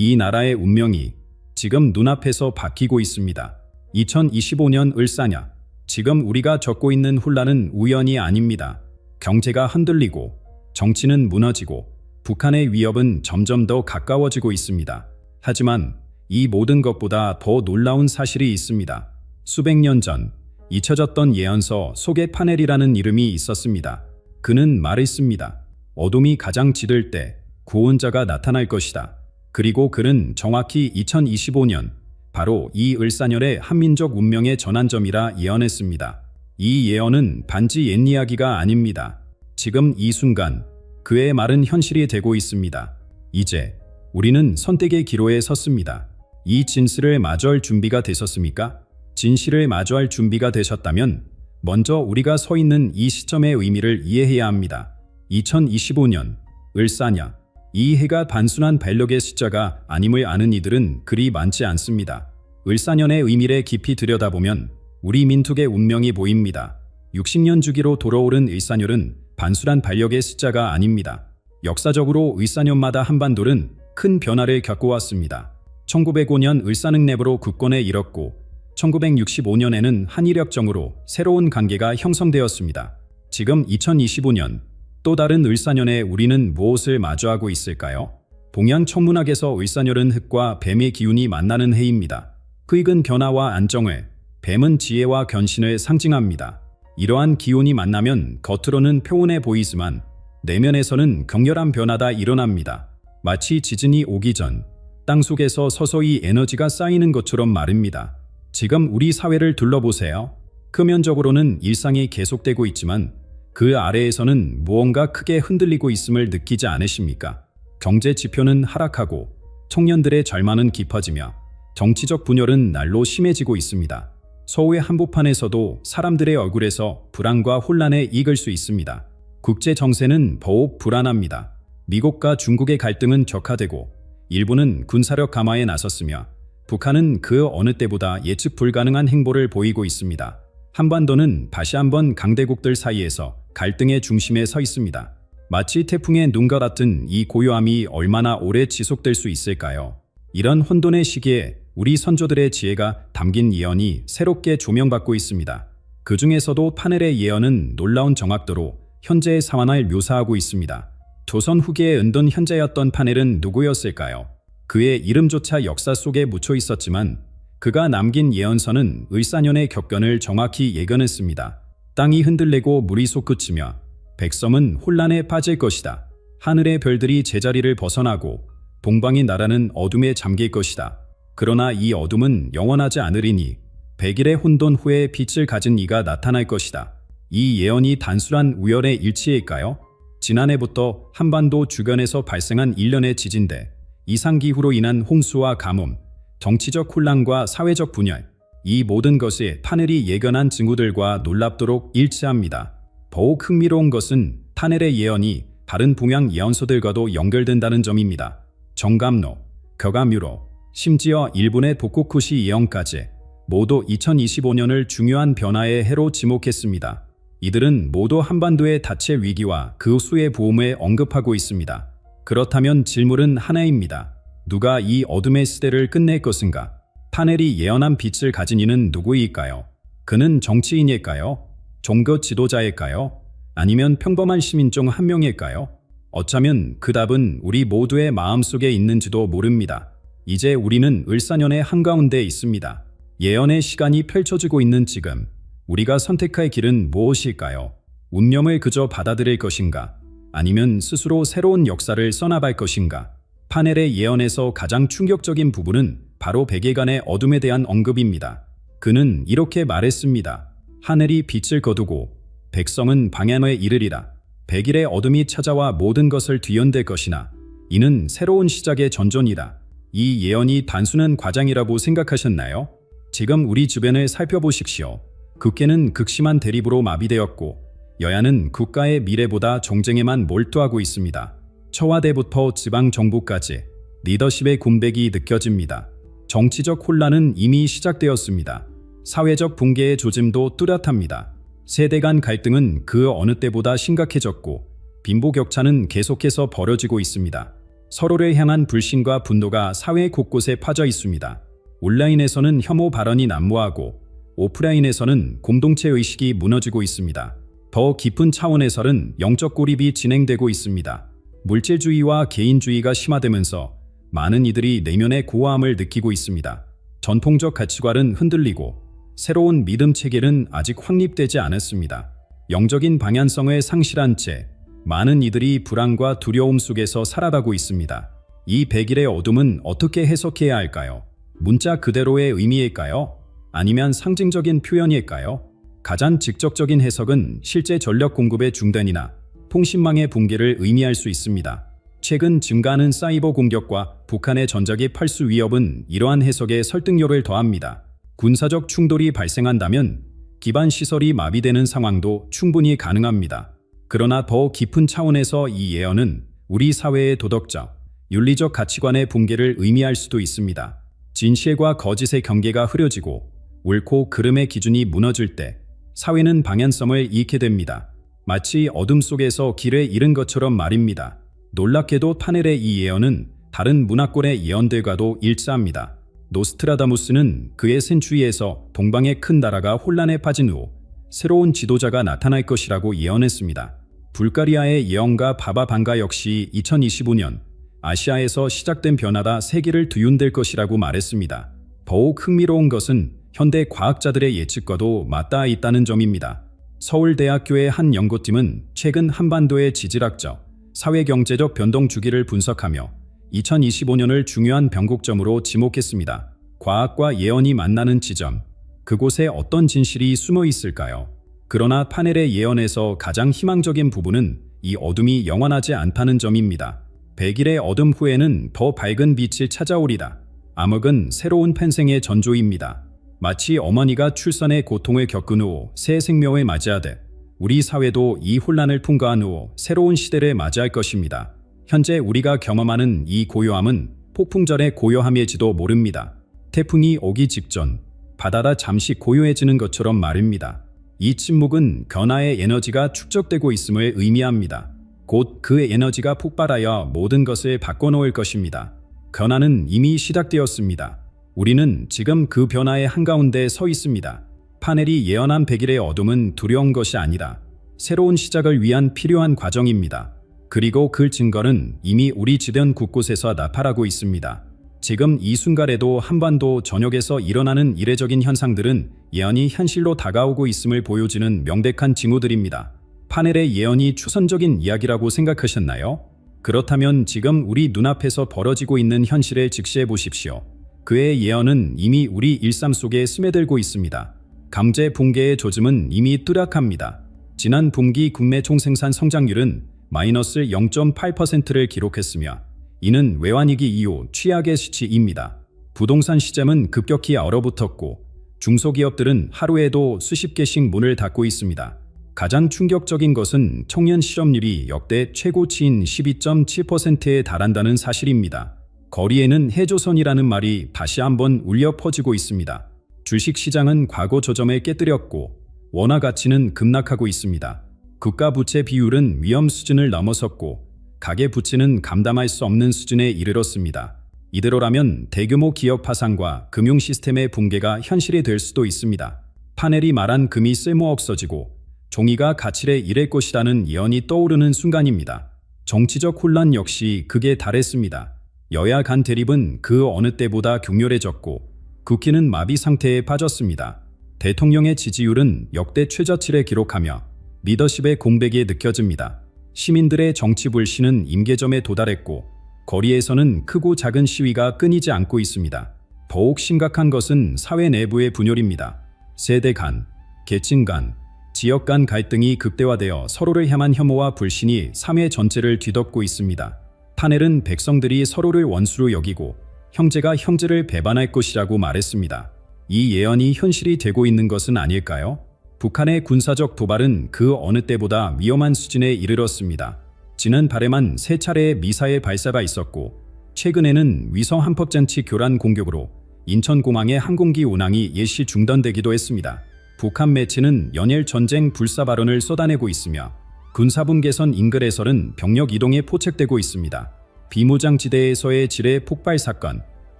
이 나라의 운명이 지금 눈앞에서 바뀌고 있습니다. 2025년 을사냐. 지금 우리가 겪고 있는 혼란은 우연이 아닙니다. 경제가 흔들리고 정치는 무너지고 북한의 위협은 점점 더 가까워지고 있습니다. 하지만 이 모든 것보다 더 놀라운 사실이 있습니다. 수백 년 전 잊혀졌던 예언서 속에 파넬이라는 이름이 있었습니다. 그는 말했습니다. 어둠이 가장 짙을 때 구원자가 나타날 것이다. 그리고 그는 정확히 2025년 바로 이 을사년의 한민족 운명의 전환점이라 예언했습니다. 이 예언은 단지 옛 이야기가 아닙니다. 지금 이 순간 그의 말은 현실이 되고 있습니다. 이제 우리는 선택의 기로에 섰습니다. 이 진실을 마주할 준비가 되셨습니까? 진실을 마주할 준비가 되셨다면 먼저 우리가 서 있는 이 시점의 의미를 이해해야 합니다. 2025년 을사냐. 이 해가 단순한 반력의 숫자가 아님을 아는 이들은 그리 많지 않습니다. 을사년의 의미를 깊이 들여다보면 우리 민족의 운명이 보입니다. 60년 주기로 돌아오른 을사년은 단순한 반력의 숫자가 아닙니다. 역사적으로 을사년마다 한반도는 큰 변화를 겪어왔습니다. 1905년 을사능랩으로 국권에 이뤘고 1965년에는 한일협정으로 새로운 관계가 형성되었습니다. 지금 2025년 또 다른 을사년에 우리는 무엇을 마주하고 있을까요? 동양 천문학에서 을사년은 흙과 뱀의 기운이 만나는 해입니다. 흙은 변화와 안정을, 뱀은 지혜와 견신을 상징합니다. 이러한 기운이 만나면 겉으로는 평온해 보이지만 내면에서는 격렬한 변화가 일어납니다. 마치 지진이 오기 전 땅속에서 서서히 에너지가 쌓이는 것처럼 말입니다. 지금 우리 사회를 둘러보세요. 표면적으로는 일상이 계속되고 있지만 그 아래에서는 무언가 크게 흔들리고 있음을 느끼지 않으십니까? 경제 지표는 하락하고 청년들의 절망은 깊어지며 정치적 분열은 날로 심해지고 있습니다. 서울의 한복판에서도 사람들의 얼굴에서 불안과 혼란에 익을 수 있습니다. 국제 정세는 더욱 불안합니다. 미국과 중국의 갈등은 격화되고 일본은 군사력 강화에 나섰으며 북한은 그 어느 때보다 예측 불가능한 행보를 보이고 있습니다. 한반도는 다시 한번 강대국들 사이에서 갈등의 중심에 서 있습니다. 마치 태풍의 눈과 같은 이 고요함이 얼마나 오래 지속될 수 있을까요? 이런 혼돈의 시기에 우리 선조들의 지혜가 담긴 예언이 새롭게 조명받고 있습니다. 그 중에서도 파넬의 예언은 놀라운 정확도로 현재의 상황을 묘사하고 있습니다. 조선 후기의 은둔 현자였던 파넬은 누구였을까요? 그의 이름조차 역사 속에 묻혀 있었지만 그가 남긴 예언서는 을사년의 격변을 정확히 예견했습니다. 땅이 흔들리고 물이 솟구치며 백성은 혼란에 빠질 것이다. 하늘의 별들이 제자리를 벗어나고 동방의 나라는 어둠에 잠길 것이다. 그러나 이 어둠은 영원하지 않으리니 100일의 혼돈 후에 빛을 가진 이가 나타날 것이다. 이 예언이 단순한 우연의 일치일까요? 지난해부터 한반도 주변에서 발생한 일련의 지진대, 이상기후로 인한 홍수와 가뭄, 정치적 혼란과 사회적 분열, 이 모든 것이 파넬이 예견한 징후들과 놀랍도록 일치합니다. 더욱 흥미로운 것은 파넬의 예언이 다른 동양 예언서들과도 연결된다는 점입니다. 정감로, 격암유로, 심지어 일본의 도코쿠시 예언까지 모두 2025년을 중요한 변화의 해로 지목했습니다. 이들은 모두 한반도의 닫체 위기와 그 수의 보험을 언급하고 있습니다. 그렇다면 질문은 하나입니다. 누가 이 어둠의 시대를 끝낼 것인가? 파넬이 예언한 빛을 가진 이는 누구일까요? 그는 정치인일까요? 종교 지도자일까요? 아니면 평범한 시민 중 한 명일까요? 어쩌면 그 답은 우리 모두의 마음속에 있는지도 모릅니다. 이제 우리는 을사년의 한가운데에 있습니다. 예언의 시간이 펼쳐지고 있는 지금 우리가 선택할 길은 무엇일까요? 운명을 그저 받아들일 것인가? 아니면 스스로 새로운 역사를 써나갈 것인가? 파넬의 예언에서 가장 충격적인 부분은 바로 100일간의 어둠에 대한 언급입니다. 그는 이렇게 말했습니다. 하늘이 빛을 거두고 백성은 방향에 이르리라. 100일의 어둠이 찾아와 모든 것을 뒤흔들 것이나 이는 새로운 시작의 전전이다. 이 예언이 단순한 과장이라고 생각하셨나요? 지금 우리 주변을 살펴보십시오. 국회는 극심한 대립으로 마비되었고 여야는 국가의 미래보다 정쟁에만 몰두하고 있습니다. 청와대부터 지방정부까지 리더십의 군백이 느껴집니다. 정치적 혼란은 이미 시작되었습니다. 사회적 붕괴의 조짐도 뚜렷합니다. 세대 간 갈등은 그 어느 때보다 심각해졌고 빈부격차는 계속해서 벌어지고 있습니다. 서로를 향한 불신과 분노가 사회 곳곳에 퍼져 있습니다. 온라인에서는 혐오 발언이 난무하고 오프라인에서는 공동체 의식이 무너지고 있습니다. 더 깊은 차원에서는 영적 고립이 진행되고 있습니다. 물질주의와 개인주의가 심화되면서 많은 이들이 내면의 고아함을 느끼고 있습니다. 전통적 가치관은 흔들리고 새로운 믿음 체계는 아직 확립되지 않았습니다. 영적인 방향성을 상실한 채 많은 이들이 불안과 두려움 속에서 살아가고 있습니다. 이 100일의 어둠은 어떻게 해석해야 할까요? 문자 그대로의 의미일까요? 아니면 상징적인 표현일까요? 가장 직접적인 해석은 실제 전력 공급의 중단이나 통신망의 붕괴를 의미할 수 있습니다. 최근 증가하는 사이버 공격과 북한의 전자기 팔수 위협은 이러한 해석에 설득력을 더합니다. 군사적 충돌이 발생한다면 기반 시설이 마비되는 상황도 충분히 가능합니다. 그러나 더 깊은 차원에서 이 예언은 우리 사회의 도덕적, 윤리적 가치관의 붕괴를 의미할 수도 있습니다. 진실과 거짓의 경계가 흐려지고 옳고 그름의 기준이 무너질 때 사회는 방향성을 잃게 됩니다. 마치 어둠 속에서 길을 잃은 것처럼 말입니다. 놀랍게도 파넬의 이 예언은 다른 문화권의 예언들과도 일치합니다. 노스트라다무스는 그의 센추리에서 동방의 큰 나라가 혼란에 빠진 후 새로운 지도자가 나타날 것이라고 예언했습니다. 불가리아의 예언가 바바 방가 역시 2025년 아시아에서 시작된 변화가 세계를 뒤흔들 것이라고 말했습니다. 더욱 흥미로운 것은 현대 과학자들의 예측과도 맞닿아 있다는 점입니다. 서울대학교의 한 연구팀은 최근 한반도의 지질학적, 사회경제적 변동 주기를 분석하며 2025년을 중요한 변곡점으로 지목했습니다. 과학과 예언이 만나는 지점, 그곳에 어떤 진실이 숨어 있을까요? 그러나 파넬의 예언에서 가장 희망적인 부분은 이 어둠이 영원하지 않다는 점입니다. 100일의 어둠 후에는 더 밝은 빛이 찾아오리다. 암흑은 새로운 탄생의 전조입니다. 마치 어머니가 출산의 고통을 겪은 후 새 생명을 맞이하듯 우리 사회도 이 혼란을 통과한 후 새로운 시대를 맞이할 것입니다. 현재 우리가 경험하는 이 고요함은 폭풍전의 고요함일지도 모릅니다. 태풍이 오기 직전 바다가 잠시 고요해지는 것처럼 말입니다. 이 침묵은 변화의 에너지가 축적되고 있음을 의미합니다. 곧 그 에너지가 폭발하여 모든 것을 바꿔놓을 것입니다. 변화는 이미 시작되었습니다. 우리는 지금 그 변화의 한가운데 서 있습니다. 파넬이 예언한 100일의 어둠은 두려운 것이 아니라 새로운 시작을 위한 필요한 과정입니다. 그리고 그 증거는 이미 우리 주변 곳곳에서 나타나고 있습니다. 지금 이 순간에도 한반도 전역에서 일어나는 이례적인 현상들은 예언이 현실로 다가오고 있음을 보여주는 명백한 징후들입니다. 파넬의 예언이 추선적인 이야기라고 생각하셨나요? 그렇다면 지금 우리 눈앞에서 벌어지고 있는 현실을 직시해 보십시오. 그의 예언은 이미 우리 일상 속에 스며들고 있습니다. 강제 붕괴의 조짐은 이미 뚜렷합니다. 지난 분기 국내 총생산 성장률은 마이너스 0.8%를 기록했으며 이는 외환위기 이후 최악의 수치입니다. 부동산 시장은 급격히 얼어붙었고 중소기업들은 하루에도 수십 개씩 문을 닫고 있습니다. 가장 충격적인 것은 청년 실업률이 역대 최고치인 12.7%에 달한다는 사실입니다. 거리에는 해조선이라는 말이 다시 한번 울려 퍼지고 있습니다. 주식시장은 과거 저점을 깨뜨렸고 원화 가치는 급락하고 있습니다. 국가 부채 비율은 위험 수준을 넘어섰고 가계부채는 감당할 수 없는 수준에 이르렀습니다. 이대로라면 대규모 기업 파산과 금융 시스템의 붕괴가 현실이 될 수도 있습니다. 파넬이 말한 금이 쓸모없어지고 종이가 가치를 잃을 것이라는 예언이 떠오르는 순간입니다. 정치적 혼란 역시 극에 달했습니다. 여야 간 대립은 그 어느 때보다 격렬해졌고 국회는 마비 상태에 빠졌습니다. 대통령의 지지율은 역대 최저치를 기록하며 리더십의 공백이 느껴집니다. 시민들의 정치 불신은 임계점에 도달했고 거리에서는 크고 작은 시위가 끊이지 않고 있습니다. 더욱 심각한 것은 사회 내부의 분열입니다. 세대 간, 계층 간, 지역 간 갈등이 극대화되어 서로를 향한 혐오와 불신이 사회 전체를 뒤덮고 있습니다. 파넬은 백성들이 서로를 원수로 여기고 형제가 형제를 배반할 것이라고 말했습니다. 이 예언이 현실이 되고 있는 것은 아닐까요? 북한의 군사적 도발은 그 어느 때보다 위험한 수준에 이르렀습니다. 지난 달에만 3차례의 미사일 발사가 있었고 최근에는 위성 한폭장치 교란 공격으로 인천공항의 항공기 운항이 일시 중단되기도 했습니다. 북한 매체는 연일 전쟁 불사 발언을 쏟아내고 있으며 군사분 개선 인근에서는 병력 이동에 포착되고 있습니다. 비무장지대에서의 지뢰 폭발 사건,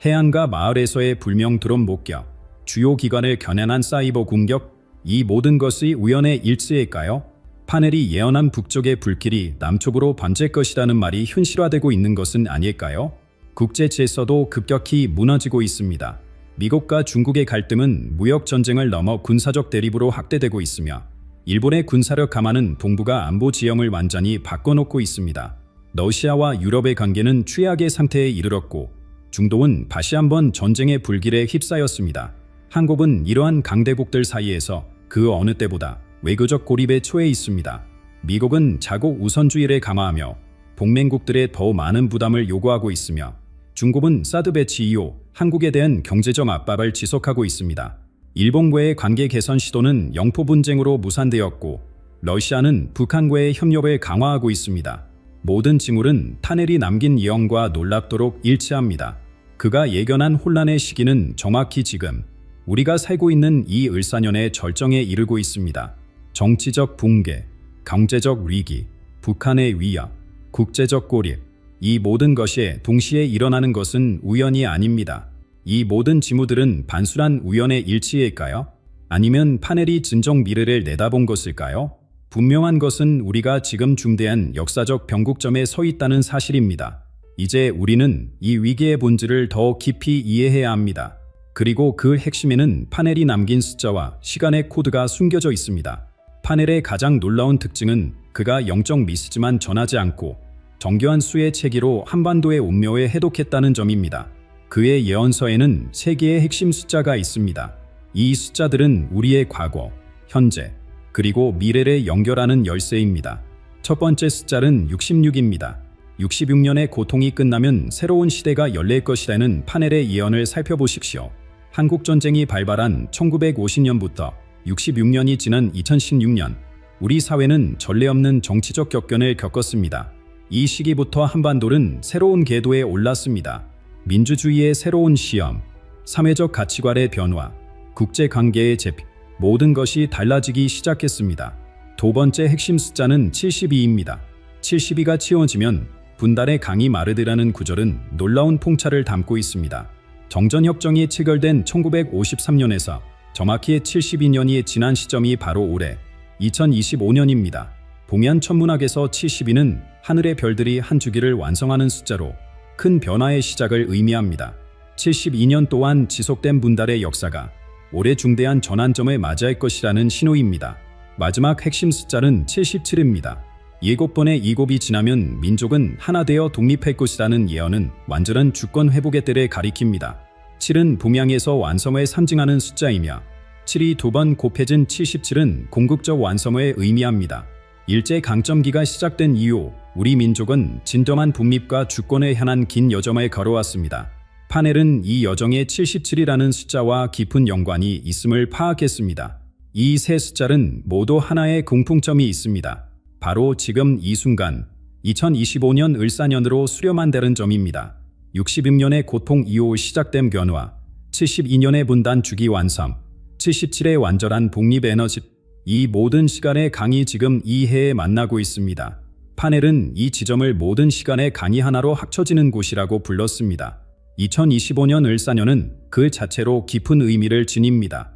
해안가 마을에서의 불명 드론 목격, 주요 기관을 겨냥한 사이버 공격, 이 모든 것이 우연의 일치일까요? 파넬이 예언한 북쪽의 불길이 남쪽으로 번질 것이라는 말이 현실화되고 있는 것은 아닐까요? 국제 질서도 급격히 무너지고 있습니다. 미국과 중국의 갈등은 무역 전쟁을 넘어 군사적 대립으로 확대되고 있으며 일본의 군사력 강화는 동북아 안보 지형을 완전히 바꿔놓고 있습니다. 러시아와 유럽의 관계는 최악의 상태에 이르렀고 중동은 다시 한번 전쟁의 불길에 휩싸였습니다. 한국은 이러한 강대국들 사이에서 그 어느 때보다 외교적 고립에 처해 있습니다. 미국은 자국 우선주의를 강화하며 동맹국들의 더 많은 부담을 요구하고 있으며 중국은 사드 배치 이후 한국에 대한 경제적 압박을 지속하고 있습니다. 일본과의 관계 개선 시도는 영토 분쟁으로 무산되었고 러시아는 북한과의 협력을 강화하고 있습니다. 모든 징후는 파넬이 남긴 예언과 놀랍도록 일치합니다. 그가 예견한 혼란의 시기는 정확히 지금 우리가 살고 있는 이 을사년의 절정에 이르고 있습니다. 정치적 붕괴, 경제적 위기, 북한의 위협, 국제적 고립, 이 모든 것이 동시에 일어나는 것은 우연이 아닙니다. 이 모든 징후들은 단순한 우연의 일치일까요? 아니면 파넬이 진정 미래를 내다본 것일까요? 분명한 것은 우리가 지금 중대한 역사적 변곡점에 서 있다는 사실입니다. 이제 우리는 이 위기의 본질을 더 깊이 이해해야 합니다. 그리고 그 핵심에는 파넬이 남긴 숫자와 시간의 코드가 숨겨져 있습니다. 파넬의 가장 놀라운 특징은 그가 영적 메시지만 전하지 않고 정교한 수의 체계로 한반도의 운명에 해독했다는 점입니다. 그의 예언서에는 세 개의 핵심 숫자가 있습니다. 이 숫자들은 우리의 과거, 현재, 그리고 미래를 연결하는 열쇠입니다. 첫 번째 숫자는 66입니다. 66년의 고통이 끝나면 새로운 시대가 열릴 것이라는 파넬의 예언을 살펴보십시오. 한국전쟁이 발발한 1950년부터 66년이 지난 2016년, 우리 사회는 전례 없는 정치적 격변을 겪었습니다. 이 시기부터 한반도는 새로운 궤도에 올랐습니다. 민주주의의 새로운 시험, 사회적 가치관의 변화, 국제관계의 재편, 모든 것이 달라지기 시작했습니다. 두 번째 핵심 숫자는 72입니다. 72가 채워지면 분단의 강이 마르드라는 구절은 놀라운 통찰을 담고 있습니다. 정전협정이 체결된 1953년에서 정확히 72년이 지난 시점이 바로 올해 2025년입니다. 동양 천문학에서 72는 하늘의 별들이 한 주기를 완성하는 숫자로 큰 변화의 시작을 의미합니다. 72년 동안 지속된 분달의 역사가 올해 중대한 전환점을 맞이할 것이라는 신호입니다. 마지막 핵심 숫자는 77입니다. 7번의 이곱이 지나면 민족은 하나 되어 독립할 것이라는 예언은 완전한 주권 회복의 때를 가리킵니다. 7은 동양에서 완성을 상징하는 숫자이며 7이 두 번 곱해진 77은 궁극적 완성을 의미합니다. 일제강점기가 시작된 이후 우리 민족은 진정한 독립과 주권을 향한 긴 여정을 걸어왔습니다. 파넬은 이 여정에 77이라는 숫자와 깊은 연관이 있음을 파악했습니다. 이 세 숫자는 모두 하나의 공통점이 있습니다. 바로 지금 이 순간 2025년 을사년으로 수렴한다는 점입니다. 66년의 고통 이후 시작된 변화, 72년의 분단 주기 완성, 77의 완전한 독립 에너지, 이 모든 시간의 강이 지금 이 해에 만나고 있습니다. 파넬은 이 지점을 모든 시간의 강이 하나로 합쳐지는 곳이라고 불렀습니다. 2025년 을사년은 그 자체로 깊은 의미를 지닙니다.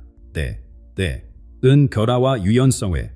은 결화와 유연성의,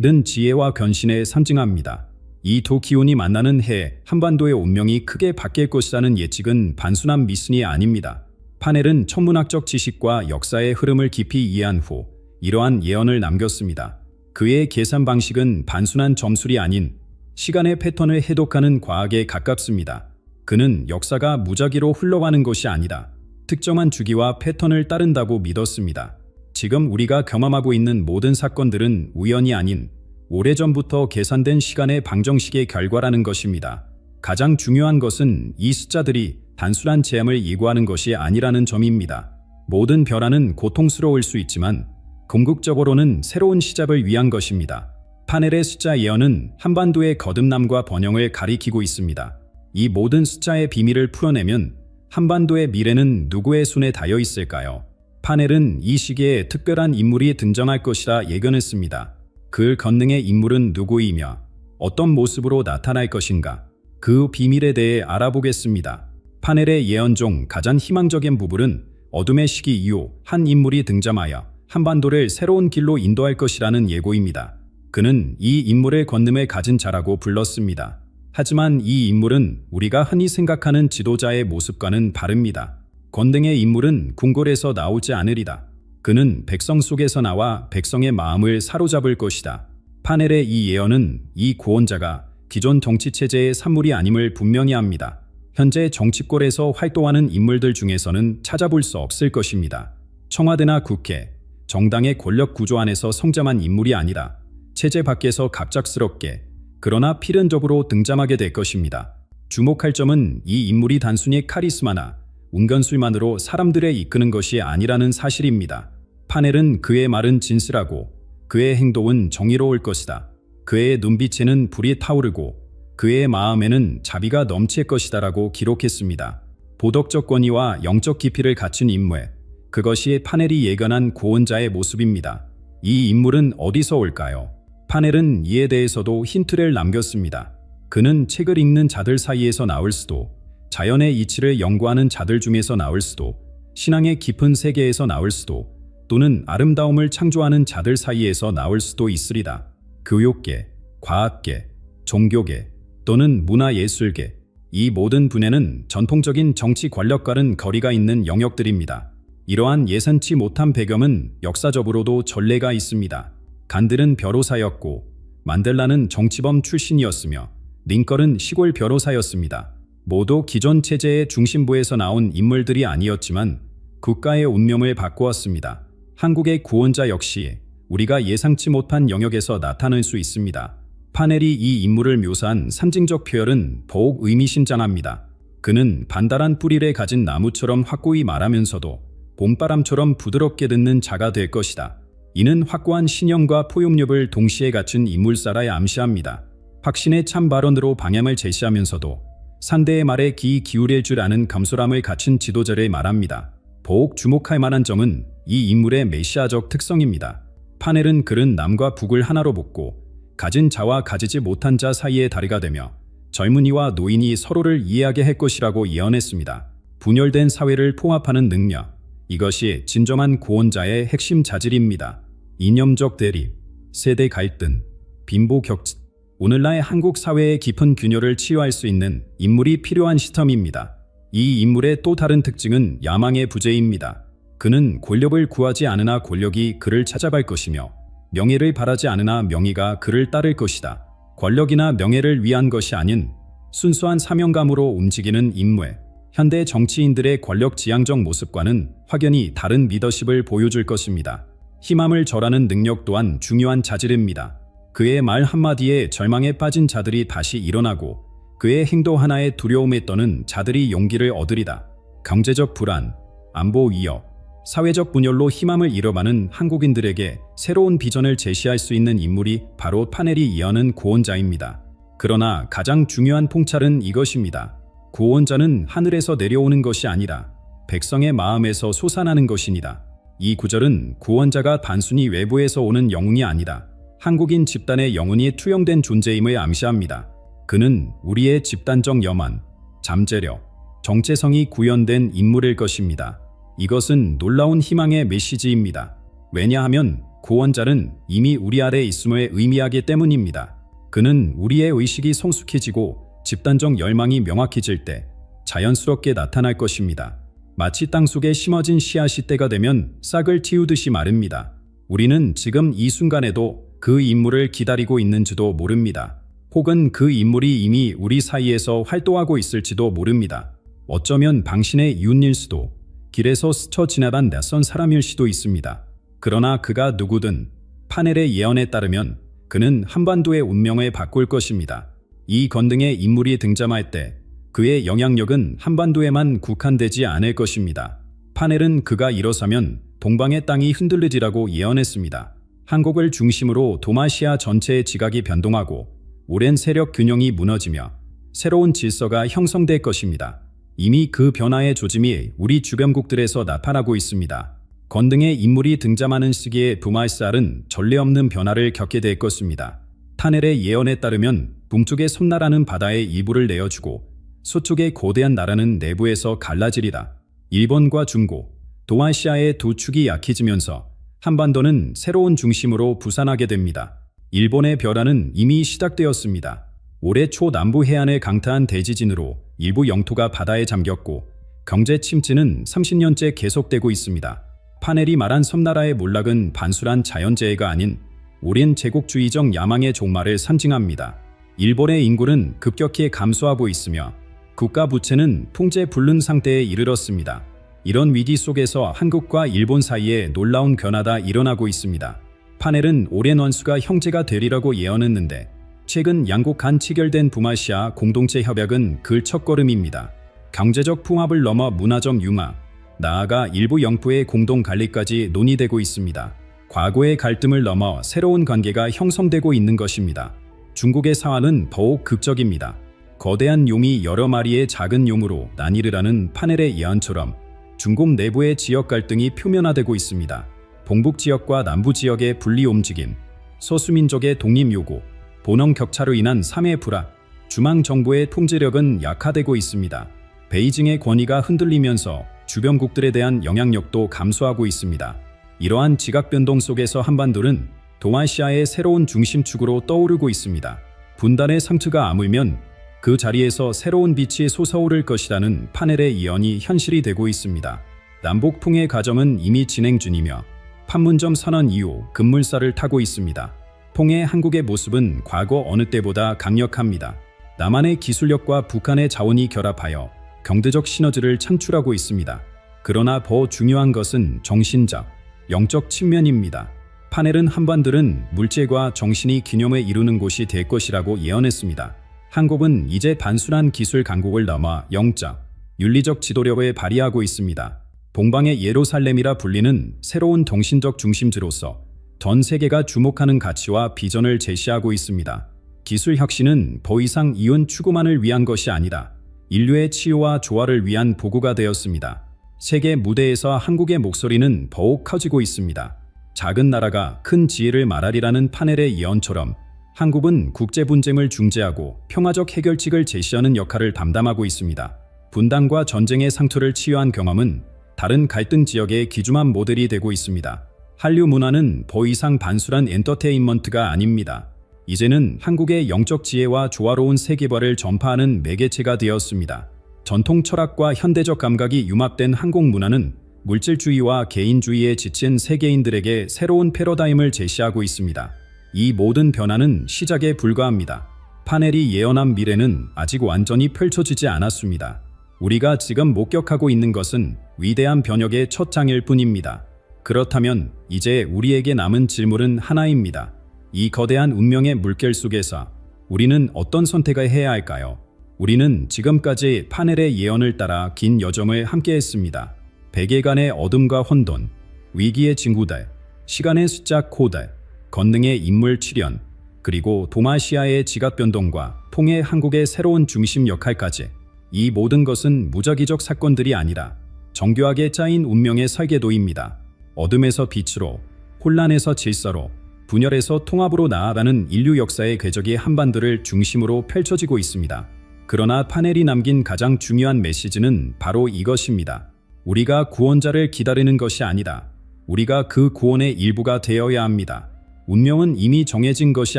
는 지혜와 견신을 상징합니다. 이 두 기운이 만나는 해에 한반도의 운명이 크게 바뀔 것이라는 예측은 단순한 미신이 아닙니다. 파넬은 천문학적 지식과 역사의 흐름을 깊이 이해한 후 이러한 예언을 남겼습니다. 그의 계산 방식은 단순한 점술이 아닌 시간의 패턴을 해독하는 과학에 가깝습니다. 그는 역사가 무작위로 흘러가는 것이 아니라 특정한 주기와 패턴을 따른다고 믿었습니다. 지금 우리가 경험하고 있는 모든 사건들은 우연이 아닌 오래전부터 계산된 시간의 방정식의 결과라는 것입니다. 가장 중요한 것은 이 숫자들이 단순한 재앙을 예고하는 것이 아니라는 점입니다. 모든 변화는 고통스러울 수 있지만 궁극적으로는 새로운 시작을 위한 것입니다. 파넬의 숫자 예언은 한반도의 거듭남과 번영을 가리키고 있습니다. 이 모든 숫자의 비밀을 풀어내면 한반도의 미래는 누구의 손에 닿여 있을까요? 파넬은 이 시기에 특별한 인물이 등장할 것이라 예견했습니다. 그 건능의 인물은 누구이며 어떤 모습으로 나타날 것인가? 그 비밀에 대해 알아보겠습니다. 파넬의 예언 중 가장 희망적인 부분은 어둠의 시기 이후 한 인물이 등장하여 한반도를 새로운 길로 인도할 것이라는 예고입니다. 그는 이 인물의 권능을 가진 자라고 불렀습니다. 하지만 이 인물은 우리가 흔히 생각하는 지도자의 모습과는 다릅니다. 권능의 인물은 궁궐에서 나오지 않으리다. 그는 백성 속에서 나와 백성의 마음을 사로잡을 것이다. 파넬의 이 예언은 이 구원자가 기존 정치체제의 산물이 아님을 분명히 합니다. 현재 정치권에서 활동하는 인물들 중에서는 찾아볼 수 없을 것입니다. 청와대나 국회, 정당의 권력 구조 안에서 성장한 인물이 아니라 체제 밖에서 갑작스럽게 그러나 필연적으로 등장하게 될 것입니다. 주목할 점은 이 인물이 단순히 카리스마나 운건술만으로 사람들을 이끄는 것이 아니라는 사실입니다. 파넬은 그의 말은 진실하고 그의 행동은 정의로울 것이다. 그의 눈빛에는 불이 타오르고 그의 마음에는 자비가 넘칠 것이다라고 기록했습니다. 도덕적 권위와 영적 깊이를 갖춘 인물, 그것이 파넬이 예견한 구원자의 모습입니다. 이 인물은 어디서 올까요? 파넬은 이에 대해서도 힌트를 남겼습니다. 그는 책을 읽는 자들 사이에서 나올 수도, 자연의 이치를 연구하는 자들 중에서 나올 수도, 신앙의 깊은 세계에서 나올 수도, 또는 아름다움을 창조하는 자들 사이에서 나올 수도 있으리다. 교육계, 과학계, 종교계, 또는 문화예술계, 이 모든 분야는 전통적인 정치 권력과는 거리가 있는 영역들입니다. 이러한 예상치 못한 배경은 역사적으로도 전례가 있습니다. 간들은 변호사였고 만델라는 정치범 출신이었으며 링컨은 시골 변호사였습니다. 모두 기존 체제의 중심부에서 나온 인물들이 아니었지만 국가의 운명을 바꾸었습니다. 한국의 구원자 역시 우리가 예상치 못한 영역에서 나타날 수 있습니다. 파넬이 이 인물을 묘사한 상징적 표현은 더욱 의미심장합니다. 그는 반달한 뿌리를 가진 나무처럼 확고히 말하면서도 봄바람처럼 부드럽게 듣는 자가 될 것이다. 이는 확고한 신념과 포용력을 동시에 갖춘 인물사라 암시합니다. 확신의 참 발언으로 방향을 제시하면서도 상대의 말에 귀 기울일 줄 아는 감솔함을 갖춘 지도자를 말합니다. 더욱 주목할 만한 점은 이 인물의 메시아적 특성입니다. 파넬은 그는 남과 북을 하나로 묶고 가진 자와 가지지 못한 자 사이의 다리가 되며 젊은이와 노인이 서로를 이해하게 할 것이라고 예언했습니다. 분열된 사회를 통합하는 능력, 이것이 진정한 구원자의 핵심 자질입니다. 이념적 대립, 세대 갈등, 빈부격차, 오늘날 한국 사회의 깊은 균열을 치유할 수 있는 인물이 필요한 시점입니다. 이 인물의 또 다른 특징은 야망의 부재입니다. 그는 권력을 구하지 않으나 권력이 그를 찾아갈 것이며 명예를 바라지 않으나 명예가 그를 따를 것이다. 권력이나 명예를 위한 것이 아닌 순수한 사명감으로 움직이는 인물. 현대 정치인들의 권력 지향적 모습과는 확연히 다른 리더십을 보여줄 것입니다. 희망을 절하는 능력 또한 중요한 자질입니다. 그의 말 한마디에 절망에 빠진 자들이 다시 일어나고 그의 행동 하나에 두려움에 떠는 자들이 용기를 얻으리다. 경제적 불안, 안보 위협, 사회적 분열로 희망을 잃어가는 한국인들에게 새로운 비전을 제시할 수 있는 인물이 바로 파넬이 예언한 구원자입니다. 그러나 가장 중요한 통찰은 이것입니다. 구원자는 하늘에서 내려오는 것이 아니라 백성의 마음에서 솟아나는 것이니다. 이 구절은 구원자가 단순히 외부에서 오는 영웅이 아니라 한국인 집단의 영혼이 투영된 존재임을 암시합니다. 그는 우리의 집단적 염원, 잠재력, 정체성이 구현된 인물일 것입니다. 이것은 놀라운 희망의 메시지입니다. 왜냐하면 구원자는 이미 우리 아래 있음을 의미하기 때문입니다. 그는 우리의 의식이 성숙해지고 집단적 열망이 명확해질 때 자연스럽게 나타날 것입니다. 마치 땅속에 심어진 씨앗이 때가 되면 싹을 틔우듯이 마릅니다. 우리는 지금 이 순간에도 그 인물을 기다리고 있는지도 모릅니다. 혹은 그 인물이 이미 우리 사이에서 활동하고 있을지도 모릅니다. 어쩌면 당신의 이웃일 수도, 길에서 스쳐 지나간 낯선 사람일 수도 있습니다. 그러나 그가 누구든 파넬의 예언에 따르면 그는 한반도의 운명을 바꿀 것입니다. 이 권능의 인물이 등장할 때 그의 영향력은 한반도에만 국한되지 않을 것입니다. 파넬은 그가 일어서면 동방의 땅이 흔들리리라고 예언했습니다. 한국을 중심으로 도마시아 전체의 지각이 변동하고 오랜 세력 균형이 무너지며 새로운 질서가 형성될 것입니다. 이미 그 변화의 조짐이 우리 주변국들에서 나타나고 있습니다. 권능의 인물이 등장하는 시기에 부말살은 전례 없는 변화를 겪게 될 것입니다. 타넬의 예언에 따르면 북쪽의 섬나라는 바다에 이불을 내어주고 서쪽의 거대한 나라는 내부에서 갈라지리라. 일본과 중고, 동아시아의 두 축이 약해지면서 한반도는 새로운 중심으로 부산하게 됩니다. 일본의 벼랑은 이미 시작되었습니다. 올해 초 남부 해안을 강타한 대지진으로 일부 영토가 바다에 잠겼고 경제 침체는 30년째 계속되고 있습니다. 파넬이 말한 섬나라의 몰락은 단순한 자연재해가 아닌 오랜 제국주의적 야망의 종말을 상징합니다. 일본의 인구는 급격히 감소하고 있으며 국가 부채는 풍제 불능 상태에 이르렀습니다. 이런 위기 속에서 한국과 일본 사이에 놀라운 변화가 일어나고 있습니다. 파넬은 오랜 원수가 형제가 되리라고 예언했는데 최근 양국 간 체결된 북아시아 공동체 협약은 그 첫걸음입니다. 경제적 풍합을 넘어 문화적 융화, 나아가 일부 영토의 공동 관리까지 논의되고 있습니다. 과거의 갈등을 넘어 새로운 관계가 형성되고 있는 것입니다. 중국의 상황은 더욱 극적입니다. 거대한 용이 여러 마리의 작은 용으로 나뉘으라는 파넬의 예언처럼 중국 내부의 지역 갈등이 표면화되고 있습니다. 동북 지역과 남부 지역의 분리 움직임, 소수민족의 독립 요구, 본원 격차로 인한 3회 불화, 중앙 정부의 통제력은 약화되고 있습니다. 베이징의 권위가 흔들리면서 주변국들에 대한 영향력도 감소하고 있습니다. 이러한 지각 변동 속에서 한반도는 동아시아의 새로운 중심축으로 떠오르고 있습니다. 분단의 상처가 아물면 그 자리에서 새로운 빛이 솟아오를 것이라는 파넬의 예언이 현실이 되고 있습니다. 남북 통일 과정은 이미 진행 중이며 판문점 선언 이후 급물살을 타고 있습니다. 통일 한국의 모습은 과거 어느 때보다 강력합니다. 남한의 기술력과 북한의 자원이 결합하여 경제적 시너지를 창출하고 있습니다. 그러나 더 중요한 것은 정신적, 영적 측면입니다. 파넬은 한반도는 물질과 정신이 균형을 이루는 곳이 될 것이라고 예언했습니다. 한국은 이제 단순한 기술 강국을 넘어 영적, 윤리적 지도력을 발휘하고 있습니다. 동방의 예루살렘이라 불리는 새로운 정신적 중심지로서 전 세계가 주목하는 가치와 비전을 제시하고 있습니다. 기술 혁신은 더 이상 이윤 추구만을 위한 것이 아니라 인류의 치유와 조화를 위한 도구가 되었습니다. 세계 무대에서 한국의 목소리는 더욱 커지고 있습니다. 작은 나라가 큰 지혜를 말하리라는 파넬의 예언처럼 한국은 국제 분쟁을 중재하고 평화적 해결책을 제시하는 역할을 담당하고 있습니다. 분단과 전쟁의 상처를 치유한 경험은 다른 갈등 지역의 귀중한 모델이 되고 있습니다. 한류 문화는 더 이상 단순한 엔터테인먼트가 아닙니다. 이제는 한국의 영적 지혜와 조화로운 세계화를 전파하는 매개체가 되었습니다. 전통 철학과 현대적 감각이 융합된 한국 문화는 물질주의와 개인주의에 지친 세계인들에게 새로운 패러다임을 제시하고 있습니다. 이 모든 변화는 시작에 불과합니다. 파넬이 예언한 미래는 아직 완전히 펼쳐지지 않았습니다. 우리가 지금 목격하고 있는 것은 위대한 변혁의 첫 장일 뿐입니다. 그렇다면 이제 우리에게 남은 질문은 하나입니다. 이 거대한 운명의 물결 속에서 우리는 어떤 선택을 해야 할까요? 우리는 지금까지 파넬의 예언을 따라 긴 여정을 함께했습니다. 백예간의 어둠과 혼돈, 위기의 징후들, 시간의 숫자 코드, 권능의 인물 출현, 그리고 동아시아의 지각 변동과 통일 한국의 새로운 중심 역할까지 이 모든 것은 무작위적 사건들이 아니라 정교하게 짜인 운명의 설계도입니다. 어둠에서 빛으로, 혼란에서 질서로, 분열에서 통합으로 나아가는 인류 역사의 궤적이 한반도를 중심으로 펼쳐지고 있습니다. 그러나 파넬이 남긴 가장 중요한 메시지는 바로 이것입니다. 우리가 구원자를 기다리는 것이 아니다. 우리가 그 구원의 일부가 되어야 합니다. 운명은 이미 정해진 것이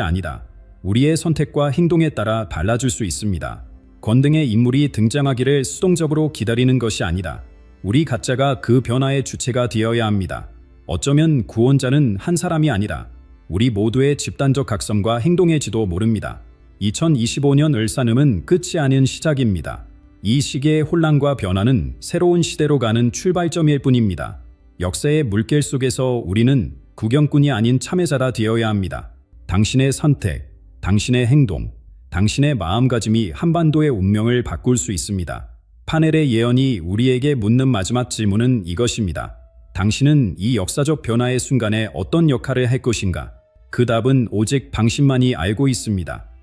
아니다. 우리의 선택과 행동에 따라 달라질 수 있습니다. 권능의 인물이 등장하기를 수동적으로 기다리는 것이 아니다. 우리 각자가 그 변화의 주체가 되어야 합니다. 어쩌면 구원자는 한 사람이 아니라 우리 모두의 집단적 각성과 행동일지도 모릅니다. 2025년 을사름은 끝이 아닌 시작입니다. 이 시기의 혼란과 변화는 새로운 시대로 가는 출발점일 뿐입니다. 역사의 물결 속에서 우리는 구경꾼이 아닌 참여자가 되어야 합니다. 당신의 선택, 당신의 행동, 당신의 마음가짐이 한반도의 운명을 바꿀 수 있습니다. 파넬의 예언이 우리에게 묻는 마지막 질문은 이것입니다. 당신은 이 역사적 변화의 순간에 어떤 역할을 할 것인가? 그 답은 오직 당신만이 알고 있습니다.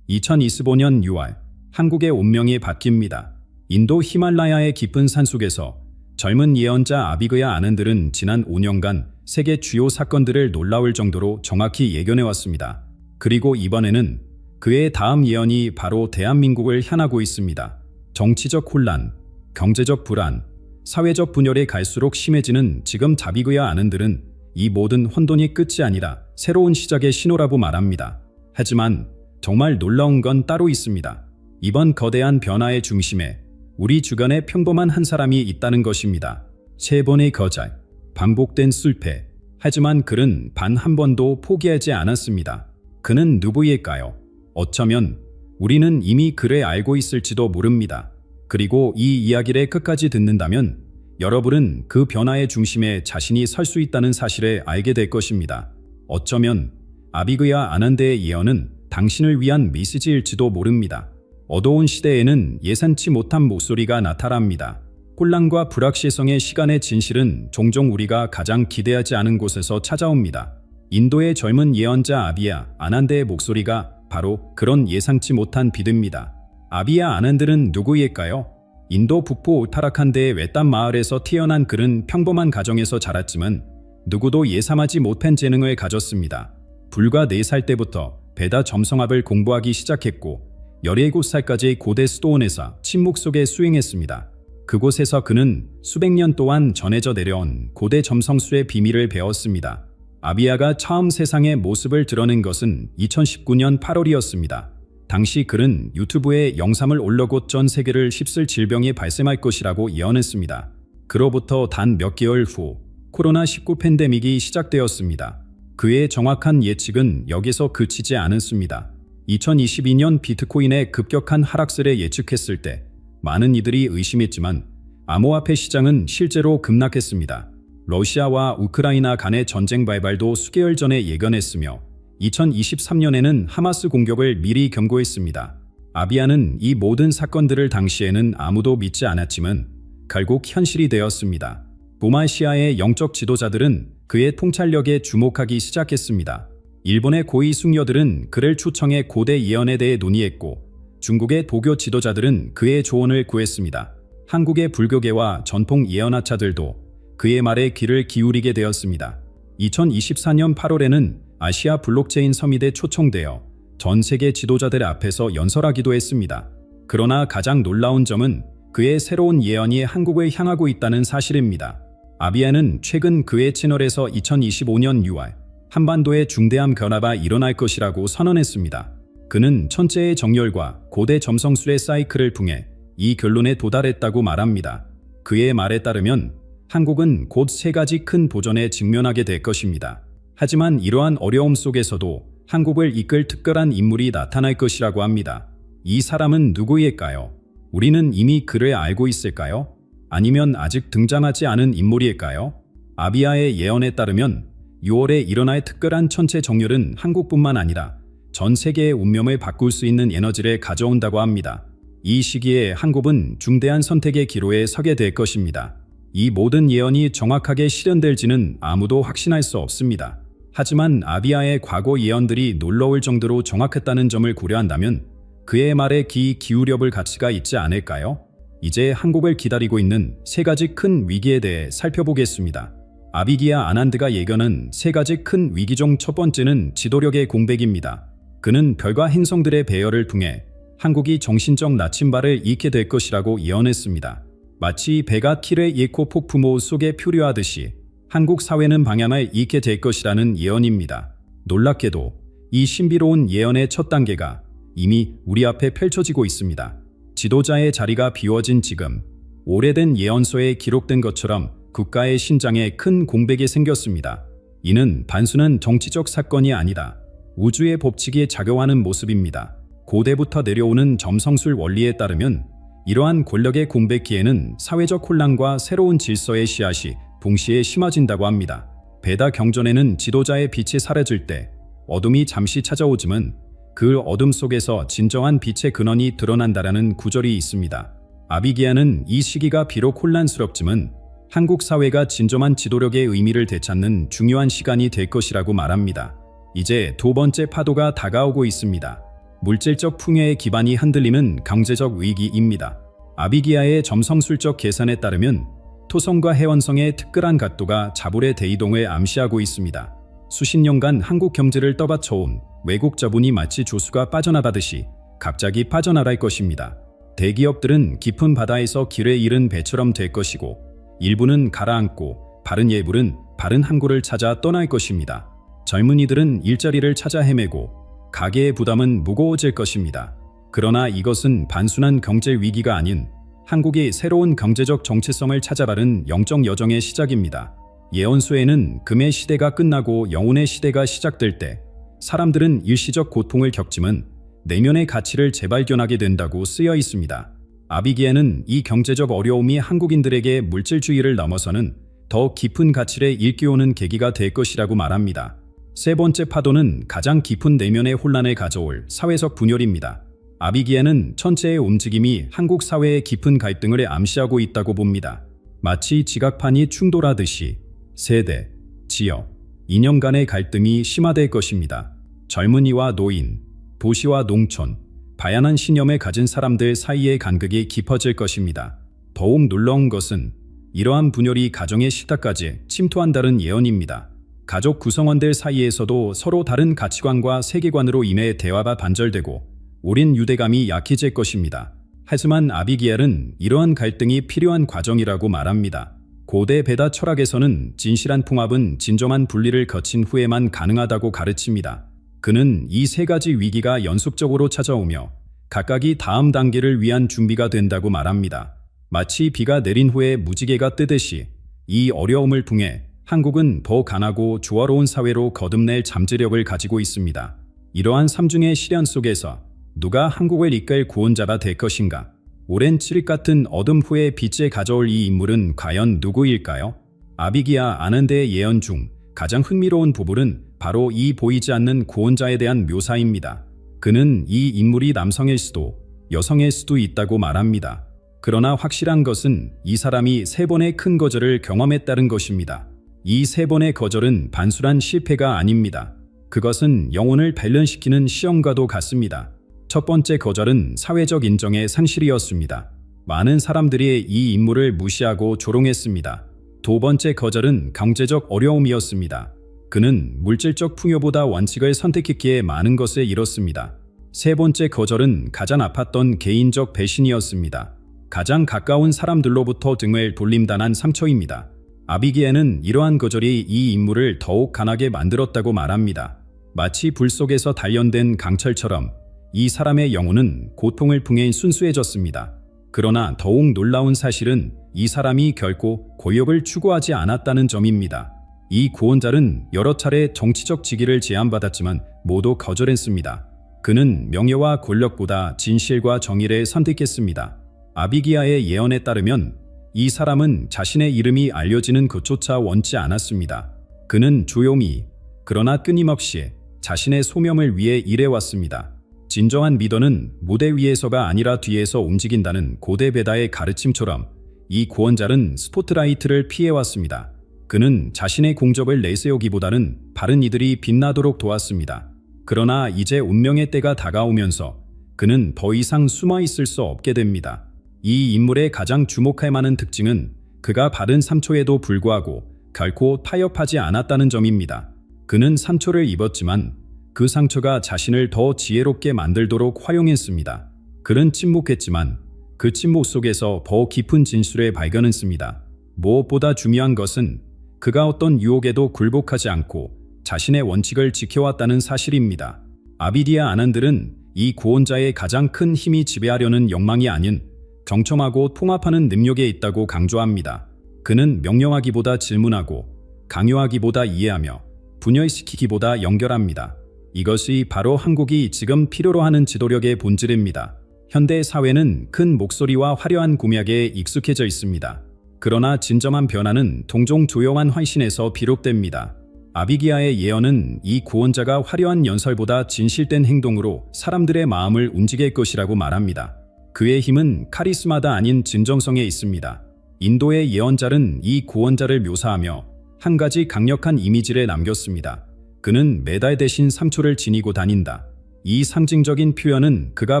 2025년 6월, 한국의 운명이 바뀝니다. 인도 히말라야의 깊은 산속에서 젊은 예언자 아비그야 아난들은 지난 5년간 세계 주요 사건들을 놀라울 정도로 정확히 예견해왔습니다. 그리고 이번에는 그의 다음 예언이 바로 대한민국을 향하고 있습니다. 정치적 혼란, 경제적 불안, 사회적 분열이 갈수록 심해지는 지금 자비그야 아는들은 이 모든 혼돈이 끝이 아니라 새로운 시작의 신호라고 말합니다. 하지만 정말 놀라운 건 따로 있습니다. 이번 거대한 변화의 중심에 우리 주변에 평범한 한 사람이 있다는 것입니다. 3번의 거작, 반복된 실패. 하지만 그는 단 한 번도 포기하지 않았습니다. 그는 누구일까요? 어쩌면 우리는 이미 그를 알고 있을지도 모릅니다. 그리고 이 이야기를 끝까지 듣는다면 여러분은 그 변화의 중심에 자신이 설 수 있다는 사실을 알게 될 것입니다. 어쩌면 아비그야 아난드의 예언은 당신을 위한 메시지일지도 모릅니다. 어두운 시대에는 예상치 못한 목소리가 나타납니다. 혼란과 불확실성의 시간의 진실은 종종 우리가 가장 기대하지 않은 곳에서 찾아옵니다. 인도의 젊은 예언자 아비야 아난드의 목소리가 바로 그런 예상치 못한 비드입니다. 아비야 아난드는 누구일까요? 인도 북부 우타라칸드의 외딴 마을에서 태어난 그는 평범한 가정에서 자랐지만 누구도 예상하지 못한 재능을 가졌습니다. 불과 4살 때부터 베다 점성학을 공부하기 시작했고 17살까지 고대 수도원에서 침묵 속에 수행했습니다. 그곳에서 그는 수백 년 동안 전해져 내려온 고대 점성술의 비밀을 배웠습니다. 아비야가 처음 세상의 모습을 드러낸 것은 2019년 8월이었습니다. 당시 그는 유튜브에 영상을 올려곧 전 세계를 휩쓸 질병이 발생할 것이라고 예언했습니다. 그로부터 단 몇 개월 후 코로나19 팬데믹이 시작되었습니다. 그의 정확한 예측은 여기서 그치지 않았습니다. 2022년 비트코인의 급격한 하락세를 예측했을 때 많은 이들이 의심했지만 암호화폐 시장은 실제로 급락했습니다. 러시아와 우크라이나 간의 전쟁 발발도 수개월 전에 예견했으며 2023년에는 하마스 공격을 미리 경고했습니다. 아비야는 이 모든 사건들을 당시에는 아무도 믿지 않았지만 결국 현실이 되었습니다. 부마시아의 영적 지도자들은 그의 통찰력에 주목하기 시작했습니다. 일본의 고위 숙녀들은 그를 초청해 고대 예언에 대해 논의했고 중국의 도교 지도자들은 그의 조언을 구했습니다. 한국의 불교계와 전통 예언학자들도 그의 말에 귀를 기울이게 되었습니다. 2024년 8월에는 아시아 블록체인 서밋에 초청되어 전 세계 지도자들 앞에서 연설하기도 했습니다. 그러나 가장 놀라운 점은 그의 새로운 예언이 한국을 향하고 있다는 사실입니다. 아비야는 최근 그의 채널에서 2025년 6월 한반도에 중대한 변화가 일어날 것이라고 선언했습니다. 그는 천체의 정렬과 고대 점성술의 사이클을 통해 이 결론에 도달했다고 말합니다. 그의 말에 따르면 한국은 곧 3가지 큰 도전에 직면하게 될 것입니다. 하지만 이러한 어려움 속에서도 한국을 이끌 특별한 인물이 나타날 것이라고 합니다. 이 사람은 누구일까요? 우리는 이미 그를 알고 있을까요? 아니면 아직 등장하지 않은 인물일까요? 아비야의 예언에 따르면 6월에 일어날 특별한 천체 정렬은 한국뿐만 아니라 전 세계의 운명을 바꿀 수 있는 에너지를 가져온다고 합니다. 이 시기에 한국은 중대한 선택의 기로에 서게 될 것입니다. 이 모든 예언이 정확하게 실현될지는 아무도 확신할 수 없습니다. 하지만 아비야의 과거 예언들이 놀라울 정도로 정확했다는 점을 고려한다면 그의 말에 귀 기울여 볼 가치가 있지 않을까요? 이제 한국을 기다리고 있는 3가지 큰 위기에 대해 살펴보겠습니다. 아비기야 아난드가 예견한 3가지 큰 위기 중 첫 번째는 지도력의 공백입니다. 그는 별과 행성들의 배열을 통해 한국이 정신적 나침반을 잃게 될 것이라고 예언했습니다. 마치 배가 키를 잃고 폭풍우 속에 표류하듯이 한국 사회는 방향을 잃게 될 것이라는 예언입니다. 놀랍게도 이 신비로운 예언의 첫 단계가 이미 우리 앞에 펼쳐지고 있습니다. 지도자의 자리가 비워진 지금, 오래된 예언서에 기록된 것처럼 국가의 신장에 큰 공백이 생겼습니다. 이는 단순한 정치적 사건이 아니다. 우주의 법칙이 작용하는 모습입니다. 고대부터 내려오는 점성술 원리에 따르면 이러한 권력의 공백기에는 사회적 혼란과 새로운 질서의 씨앗이 동시에 심어진다고 합니다. 베다 경전에는 지도자의 빛이 사라질 때 어둠이 잠시 찾아오지만 그 어둠 속에서 진정한 빛의 근원이 드러난다라는 구절이 있습니다. 아비기야는 이 시기가 비록 혼란스럽지만 한국 사회가 진정한 지도력의 의미를 되찾는 중요한 시간이 될 것이라고 말합니다. 이제 2번째 파도가 다가오고 있습니다. 물질적 풍요의 기반이 흔들리는 경제적 위기입니다. 아비기야의 점성술적 계산에 따르면 토성과 해원성의 특별한 각도가 자불의 대이동을 암시하고 있습니다. 수십 년간 한국 경제를 떠받쳐온 외국 자본이 마치 조수가 빠져나가듯이 갑자기 빠져나갈 것입니다. 대기업들은 깊은 바다에서 길에 잃은 배처럼 될 것이고 일부는 가라앉고 바른 예불은 바른 항구를 찾아 떠날 것입니다. 젊은이들은 일자리를 찾아 헤매고 가계의 부담은 무거워질 것입니다. 그러나 이것은 단순한 경제 위기가 아닌 한국이 새로운 경제적 정체성을 찾아가는 영적 여정의 시작입니다. 예언서에는 금의 시대가 끝나고 영혼의 시대가 시작될 때 사람들은 일시적 고통을 겪지만 내면의 가치를 재발견하게 된다고 쓰여 있습니다. 아비기야는 이 경제적 어려움이 한국인들에게 물질주의를 넘어서는 더 깊은 가치를 일깨우는 계기가 될 것이라고 말합니다. 세 번째 파도는 가장 깊은 내면의 혼란을 가져올 사회적 분열입니다. 아비기야는 전체의 움직임이 한국 사회의 깊은 갈등을 암시하고 있다고 봅니다. 마치 지각판이 충돌하듯이 세대, 지역, 이념 간의 갈등이 심화될 것입니다. 젊은이와 노인, 도시와 농촌, 다양한 신념을 가진 사람들 사이의 간극이 깊어질 것입니다. 더욱 놀라운 것은 이러한 분열이 가정의 식탁까지 침투한다는 예언입니다. 가족 구성원들 사이에서도 서로 다른 가치관과 세계관으로 인해 대화가 반절되고 오랜 유대감이 약해질 것입니다. 하지만 아비기얄은 이러한 갈등이 필요한 과정이라고 말합니다. 고대 베다 철학에서는 진실한 통합은 진정한 분리를 거친 후에만 가능하다고 가르칩니다. 그는 이 세 가지 위기가 연속적으로 찾아오며 각각이 다음 단계를 위한 준비가 된다고 말합니다. 마치 비가 내린 후에 무지개가 뜨듯이 이 어려움을 통해 한국은 더 강하고 조화로운 사회로 거듭날 잠재력을 가지고 있습니다. 이러한 삼중의 시련 속에서 누가 한국을 이끌 구원자가 될 것인가? 오랜 칠흑 같은 어둠 후에 빛을 가져올 이 인물은 과연 누구일까요? 아비기야 아난데의 예언 중 가장 흥미로운 부분은 바로 이 보이지 않는 구원자에 대한 묘사입니다. 그는 이 인물이 남성일 수도 여성일 수도 있다고 말합니다. 그러나 확실한 것은 이 사람이 세 번의 큰 거절을 경험했다는 것입니다. 이 세 번의 거절은 단순한 실패가 아닙니다. 그것은 영혼을 단련시키는 시험과도 같습니다. 첫 번째 거절은 사회적 인정의 상실이었습니다. 많은 사람들이 이 인물을 무시하고 조롱했습니다. 두 번째 거절은 경제적 어려움이었습니다. 그는 물질적 풍요보다 원칙을 선택했기에 많은 것을 잃었습니다. 세 번째 거절은 가장 아팠던 개인적 배신이었습니다. 가장 가까운 사람들로부터 등을 돌림당한 상처입니다. 아비기야는 이러한 거절이 이 인물을 더욱 강하게 만들었다고 말합니다. 마치 불 속에서 단련된 강철처럼 이 사람의 영혼은 고통을 통해 순수해졌습니다. 그러나 더욱 놀라운 사실은 이 사람이 결코 고역을 추구하지 않았다는 점입니다. 이 구원자는 여러 차례 정치적 직위를 제안받았지만 모두 거절했습니다. 그는 명예와 권력보다 진실과 정의를 선택했습니다. 아비기야의 예언에 따르면 이 사람은 자신의 이름이 알려지는 것조차 원치 않았습니다. 그는 조용히 그러나 끊임없이 자신의 소명을 위해 일해왔습니다. 진정한 리더는 무대 위에서가 아니라 뒤에서 움직인다는 고대 베다의 가르침처럼 이 구원자는 스포트라이트를 피해왔습니다. 그는 자신의 공적을 내세우기보다는 바른 이들이 빛나도록 도왔습니다. 그러나 이제 운명의 때가 다가오면서 그는 더 이상 숨어있을 수 없게 됩니다. 이 인물의 가장 주목할 만한 특징은 그가 바른 상처에도 불구하고 결코 타협하지 않았다는 점입니다. 그는 상처를 입었지만 그 상처가 자신을 더 지혜롭게 만들도록 활용했습니다. 그는 침묵했지만 그 침묵 속에서 더 깊은 진실을 발견했습니다. 무엇보다 중요한 것은 그가 어떤 유혹에도 굴복하지 않고 자신의 원칙을 지켜왔다는 사실입니다. 아비디아 아난들은 이 구원자의 가장 큰 힘이 지배하려는 욕망이 아닌 경청하고 통합하는 능력에 있다고 강조합니다. 그는 명령하기보다 질문하고 강요하기보다 이해하며 분열시키기보다 연결합니다. 이것이 바로 한국이 지금 필요로 하는 지도력의 본질입니다. 현대 사회는 큰 목소리와 화려한 공약에 익숙해져 있습니다. 그러나 진정한 변화는 동종 조용한 헌신에서 비롯됩니다. 아비기야의 예언은 이 구원자가 화려한 연설보다 진실된 행동으로 사람들의 마음을 움직일 것이라고 말합니다. 그의 힘은 카리스마가 아닌 진정성에 있습니다. 인도의 예언자는 이 구원자를 묘사하며 한 가지 강력한 이미지를 남겼습니다. 그는 메달 대신 상처를 지니고 다닌다. 이 상징적인 표현은 그가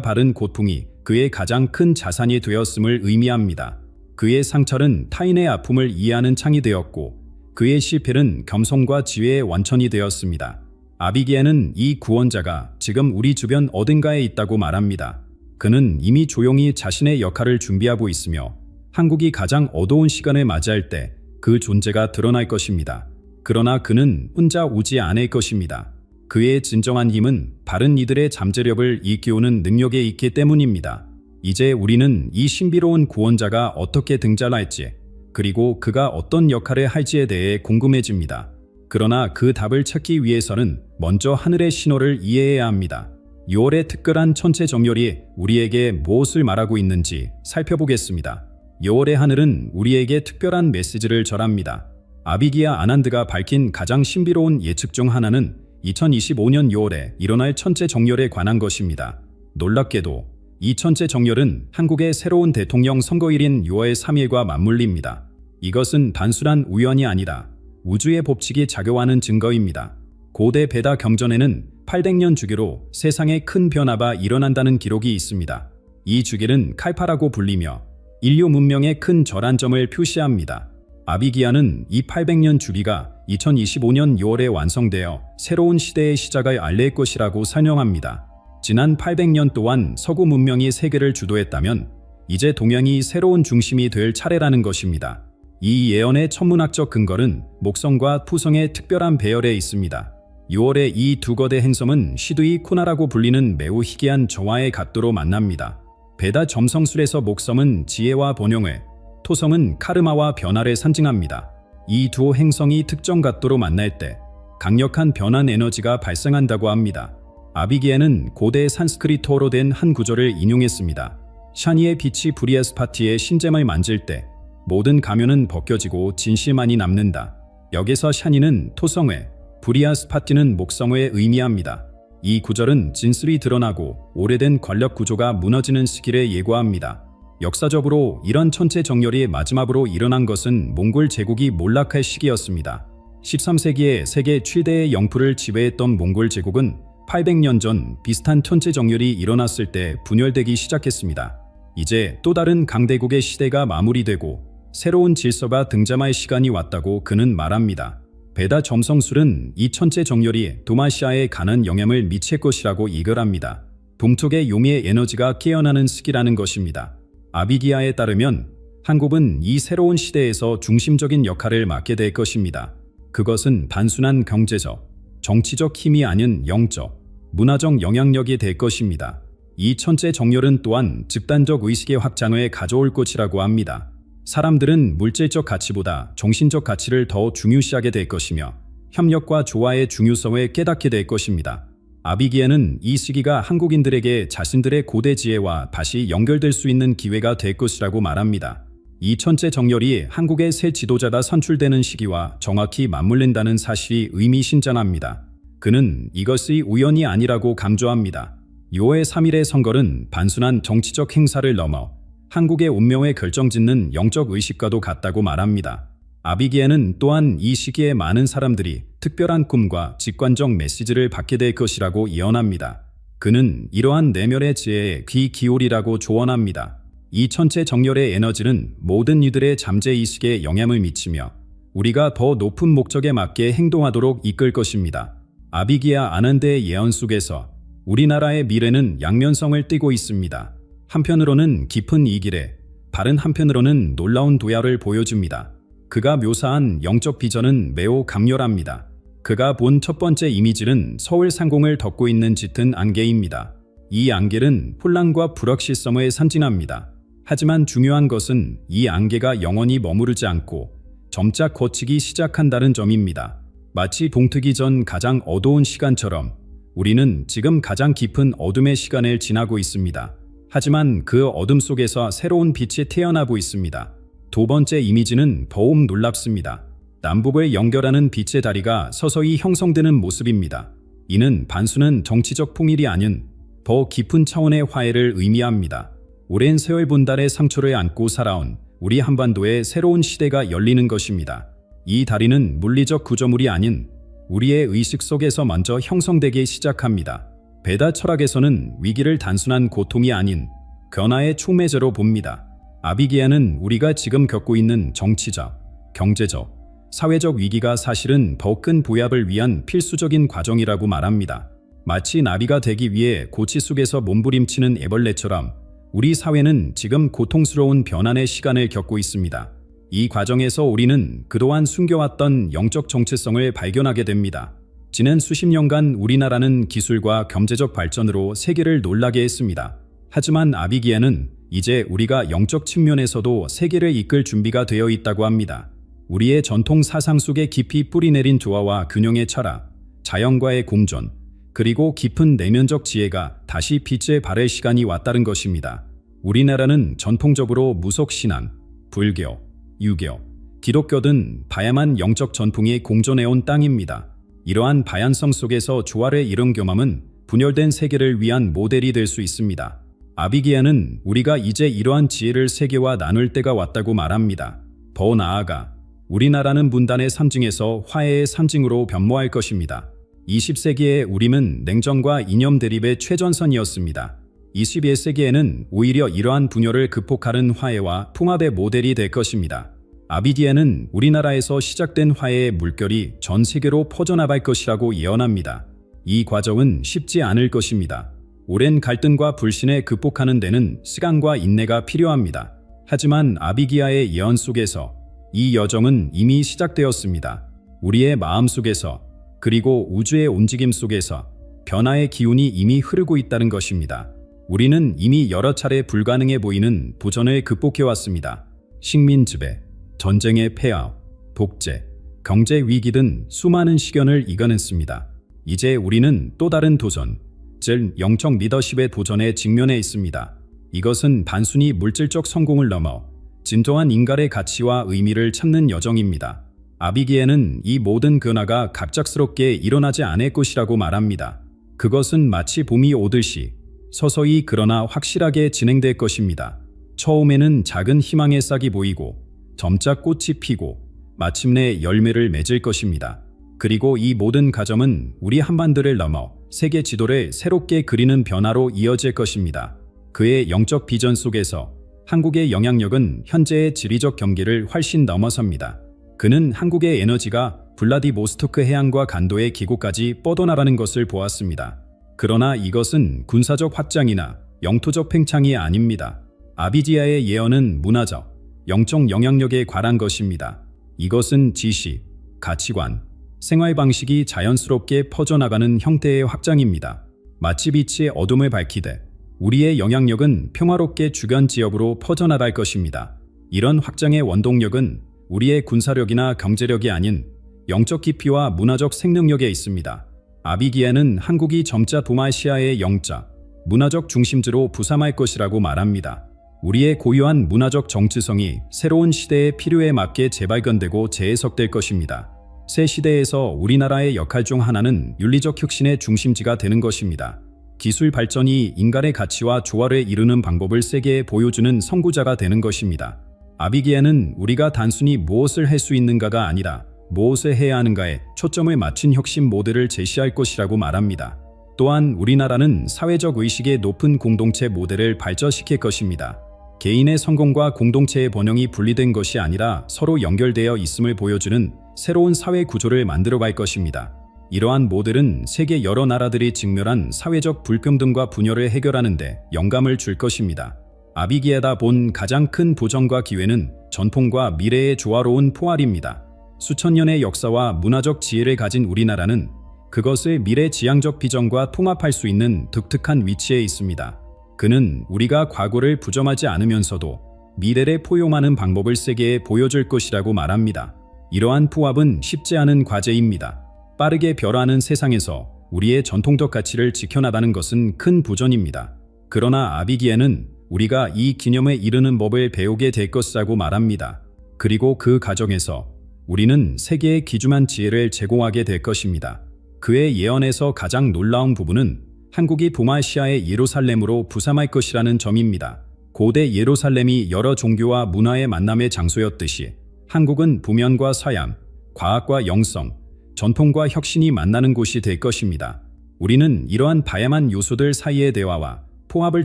받은 고통이 그의 가장 큰 자산이 되었음을 의미합니다. 그의 상처는 타인의 아픔을 이해하는 창이 되었고 그의 실패는 겸손과 지혜의 원천이 되었습니다. 아비기야는 이 구원자가 지금 우리 주변 어딘가에 있다고 말합니다. 그는 이미 조용히 자신의 역할을 준비하고 있으며 한국이 가장 어두운 시간을 맞이할 때 그 존재가 드러날 것입니다. 그러나 그는 혼자 오지 않을 것입니다. 그의 진정한 힘은 바른 이들의 잠재력을 일깨우는 능력에 있기 때문입니다. 이제 우리는 이 신비로운 구원자가 어떻게 등장할지, 그리고 그가 어떤 역할을 할지에 대해 궁금해집니다. 그러나 그 답을 찾기 위해서는 먼저 하늘의 신호를 이해해야 합니다. 6월의 특별한 천체 정렬이 우리에게 무엇을 말하고 있는지 살펴보겠습니다. 6월의 하늘은 우리에게 특별한 메시지를 전합니다. 아비기야 아난드가 밝힌 가장 신비로운 예측 중 하나는 2025년 6월에 일어날 천체 정렬에 관한 것입니다. 놀랍게도 이 천체 정렬은 한국의 새로운 대통령 선거일인 6월 3일과 맞물립니다. 이것은 단순한 우연이 아니라 우주의 법칙이 작용하는 증거입니다. 고대 베다 경전에는 800년 주기로 세상에 큰 변화가 일어난다는 기록이 있습니다. 이 주기는 칼파라고 불리며 인류 문명의 큰 전환점을 표시합니다. 아비기야는 이 800년 주기가 2025년 6월에 완성되어 새로운 시대의 시작을 알릴 것이라고 설명합니다. 지난 800년 동안 서구 문명이 세계를 주도했다면 이제 동양이 새로운 중심이 될 차례라는 것입니다. 이 예언의 천문학적 근거는 목성과 토성의 특별한 배열에 있습니다. 6월에 이 두 거대 행성은 시드위 코나라고 불리는 매우 희귀한 저와의 각도로 만납니다. 베다 점성술에서 목성은 지혜와 번영을, 토성은 카르마와 변화를 상징합니다. 이 두 행성이 특정 각도로 만날 때 강력한 변환 에너지가 발생한다고 합니다. 아비기야는 고대 산스크리트어로 된 한 구절을 인용했습니다. 샤니의 빛이 브리아스파티의 신잼을 만질 때 모든 가면은 벗겨지고 진실만이 남는다. 여기서 샤니는 토성회, 브리아스파티는 목성회에 의미합니다. 이 구절은 진술이 드러나고 오래된 권력 구조가 무너지는 시기를 예고합니다. 역사적으로 이런 천체 정렬이 마지막으로 일어난 것은 몽골 제국이 몰락할 시기였습니다. 13세기에 세계 최대의 영토를 지배했던 몽골 제국은 800년 전 비슷한 천체 정렬이 일어났을 때 분열되기 시작했습니다. 이제 또 다른 강대국의 시대가 마무리되고 새로운 질서가 등장할 시간이 왔다고 그는 말합니다. 베다 점성술은 이 천체 정렬이 도마시아에 가는 영향을 미칠 것이라고 이글합니다. 동쪽의 요미의 에너지가 깨어나는 시기라는 것입니다. 아비기야에 따르면 한국은 이 새로운 시대에서 중심적인 역할을 맡게 될 것입니다. 그것은 단순한 경제적, 정치적 힘이 아닌 영적, 문화적 영향력이 될 것입니다. 이 천체 정렬은 또한 집단적 의식의 확장을 가져올 것이라고 합니다. 사람들은 물질적 가치보다 정신적 가치를 더 중요시하게 될 것이며 협력과 조화의 중요성을 깨닫게 될 것입니다. 아비기야는 이 시기가 한국인들에게 자신들의 고대 지혜와 다시 연결될 수 있는 기회가 될 것이라고 말합니다. 이 천체 정렬이 한국의 새 지도자가 선출되는 시기와 정확히 맞물린다는 사실이 의미심장합니다. 그는 이것이 우연이 아니라고 강조합니다. 6월 3일의 선거는 단순한 정치적 행사를 넘어 한국의 운명을 결정짓는 영적 의식과도 같다고 말합니다. 아비기야는 또한 이 시기에 많은 사람들이 특별한 꿈과 직관적 메시지를 받게 될 것이라고 예언합니다. 그는 이러한 내면의 지혜에 귀 기울이라고 조언합니다. 이 천체 정렬의 에너지는 모든 이들의 잠재의식에 영향을 미치며 우리가 더 높은 목적에 맞게 행동하도록 이끌 것입니다. 아비기야 아난드의 예언 속에서 우리나라의 미래는 양면성을 띠고 있습니다. 한편으로는 깊은 이길에, 다른 한편으로는 놀라운 도약을 보여줍니다. 그가 묘사한 영적 비전은 매우 강렬합니다. 그가 본 첫 번째 이미지는 서울 상공을 덮고 있는 짙은 안개입니다. 이 안개는 혼란과 불확실성을 상징합니다. 하지만 중요한 것은 이 안개가 영원히 머무르지 않고 점차 걷히기 시작한다는 점입니다. 마치 동트기 전 가장 어두운 시간처럼 우리는 지금 가장 깊은 어둠의 시간을 지나고 있습니다. 하지만 그 어둠 속에서 새로운 빛이 태어나고 있습니다. 두 번째 이미지는 더욱 놀랍습니다. 남북을 연결하는 빛의 다리가 서서히 형성되는 모습입니다. 이는 단순한 정치적 통일이 아닌 더 깊은 차원의 화해를 의미합니다. 오랜 세월 분단의 상처를 안고 살아온 우리 한반도의 새로운 시대가 열리는 것입니다. 이 다리는 물리적 구조물이 아닌 우리의 의식 속에서 먼저 형성되기 시작합니다. 베다 철학에서는 위기를 단순한 고통이 아닌 변화의 촉매제로 봅니다. 아비기야는 우리가 지금 겪고 있는 정치적, 경제적, 사회적 위기가 사실은 더 큰 보약을 위한 필수적인 과정이라고 말합니다. 마치 나비가 되기 위해 고치 속에서 몸부림치는 애벌레처럼 우리 사회는 지금 고통스러운 변환의 시간을 겪고 있습니다. 이 과정에서 우리는 그동안 숨겨왔던 영적 정체성을 발견하게 됩니다. 지난 수십 년간 우리나라는 기술과 경제적 발전으로 세계를 놀라게 했습니다. 하지만 아비기야는 이제 우리가 영적 측면에서도 세계를 이끌 준비가 되어 있다고 합니다. 우리의 전통 사상 속에 깊이 뿌리내린 조화와 균형의 철학, 자연과의 공존, 그리고 깊은 내면적 지혜가 다시 빛에 발할 시간이 왔다는 것입니다. 우리나라는 전통적으로 무속신앙, 불교, 유교, 기독교 등 다양한 영적 전통이 공존해온 땅입니다. 이러한 다양성 속에서 조화를 이룬 경험은 분열된 세계를 위한 모델이 될 수 있습니다. 아비기야는 우리가 이제 이러한 지혜를 세계와 나눌 때가 왔다고 말합니다. 더 나아가 우리나라는 분단의 상징에서 화해의 상징으로 변모할 것입니다. 20세기의 우리는 냉전과 이념 대립의 최전선이었습니다. 21세기에는 오히려 이러한 분열을 극복하는 화해와 통합의 모델이 될 것입니다. 아비기야는 우리나라에서 시작된 화해의 물결이 전 세계로 퍼져나갈 것이라고 예언합니다. 이 과정은 쉽지 않을 것입니다. 오랜 갈등과 불신을 극복하는 데는 시간과 인내가 필요합니다. 하지만 아비기야의 예언 속에서 이 여정은 이미 시작되었습니다. 우리의 마음 속에서 그리고 우주의 움직임 속에서 변화의 기운이 이미 흐르고 있다는 것입니다. 우리는 이미 여러 차례 불가능해 보이는 도전을 극복해왔습니다. 식민 지배, 전쟁의 폐하, 독재, 경제 위기 등 수많은 시련을 이겨냈습니다. 이제 우리는 또 다른 도전, 즉 영적 리더십의 도전에 직면해 있습니다. 이것은 단순히 물질적 성공을 넘어 진정한 인간의 가치와 의미를 찾는 여정입니다. 아비기야는 이 모든 변화가 갑작스럽게 일어나지 않을 것이라고 말합니다. 그것은 마치 봄이 오듯이 서서히 그러나 확실하게 진행될 것입니다. 처음에는 작은 희망의 싹이 보이고 점차 꽃이 피고 마침내 열매를 맺을 것입니다. 그리고 이 모든 과정은 우리 한반도를 넘어 세계 지도를 새롭게 그리는 변화로 이어질 것입니다. 그의 영적 비전 속에서 한국의 영향력은 현재의 지리적 경계를 훨씬 넘어섭니다. 그는 한국의 에너지가 블라디보스토크 해안과 간도의 기고까지 뻗어나가는 것을 보았습니다. 그러나 이것은 군사적 확장이나 영토적 팽창이 아닙니다. 아비기야의 예언은 문화적, 영적 영향력에 관한 것입니다. 이것은 지식, 가치관, 생활 방식이 자연스럽게 퍼져나가는 형태의 확장입니다. 마치 빛이 어둠을 밝히듯 우리의 영향력은 평화롭게 주변 지역으로 퍼져나갈 것입니다. 이런 확장의 원동력은 우리의 군사력이나 경제력이 아닌 영적 깊이와 문화적 생명력에 있습니다. 아비기야는 한국이 점차 동아시아의 영적, 문화적 중심지로 부상할 것이라고 말합니다. 우리의 고유한 문화적 정체성이 새로운 시대의 필요에 맞게 재발견되고 재해석될 것입니다. 새 시대에서 우리나라의 역할 중 하나는 윤리적 혁신의 중심지가 되는 것입니다. 기술 발전이 인간의 가치와 조화를 이루는 방법을 세계에 보여주는 선구자가 되는 것입니다. 아비기야는 우리가 단순히 무엇을 할 수 있는가가 아니라 무엇을 해야 하는가에 초점을 맞춘 혁신 모델을 제시할 것이라고 말합니다. 또한 우리나라는 사회적 의식의 높은 공동체 모델을 발전시킬 것입니다. 개인의 성공과 공동체의 번영이 분리된 것이 아니라 서로 연결되어 있음을 보여주는 새로운 사회 구조를 만들어갈 것입니다. 이러한 모델은 세계 여러 나라들이 직면한 사회적 불평등과 분열을 해결하는 데 영감을 줄 것입니다. 아비기야가 본 가장 큰 도전과 기회는 전통과 미래의 조화로운 포괄입니다. 수천 년의 역사와 문화적 지혜를 가진 우리나라는 그것을 미래 지향적 비전과 통합할 수 있는 독특한 위치에 있습니다. 그는 우리가 과거를 부정하지 않으면서도 미래를 포용하는 방법을 세계에 보여줄 것이라고 말합니다. 이러한 포합은 쉽지 않은 과제입니다. 빠르게 변화하는 세상에서 우리의 전통적 가치를 지켜나가는 것은 큰 도전입니다. 그러나 아비기야는 우리가 이 기념에 이르는 법을 배우게 될 것이라고 말합니다. 그리고 그 과정에서 우리는 세계에 기준한 지혜를 제공하게 될 것입니다. 그의 예언에서 가장 놀라운 부분은 한국이 동아시아의 예루살렘으로 부상할 것이라는 점입니다. 고대 예루살렘이 여러 종교와 문화의 만남의 장소였듯이 한국은 북면과 서양, 과학과 영성, 전통과 혁신이 만나는 곳이 될 것입니다. 우리는 이러한 다양한 요소들 사이의 대화와 포합을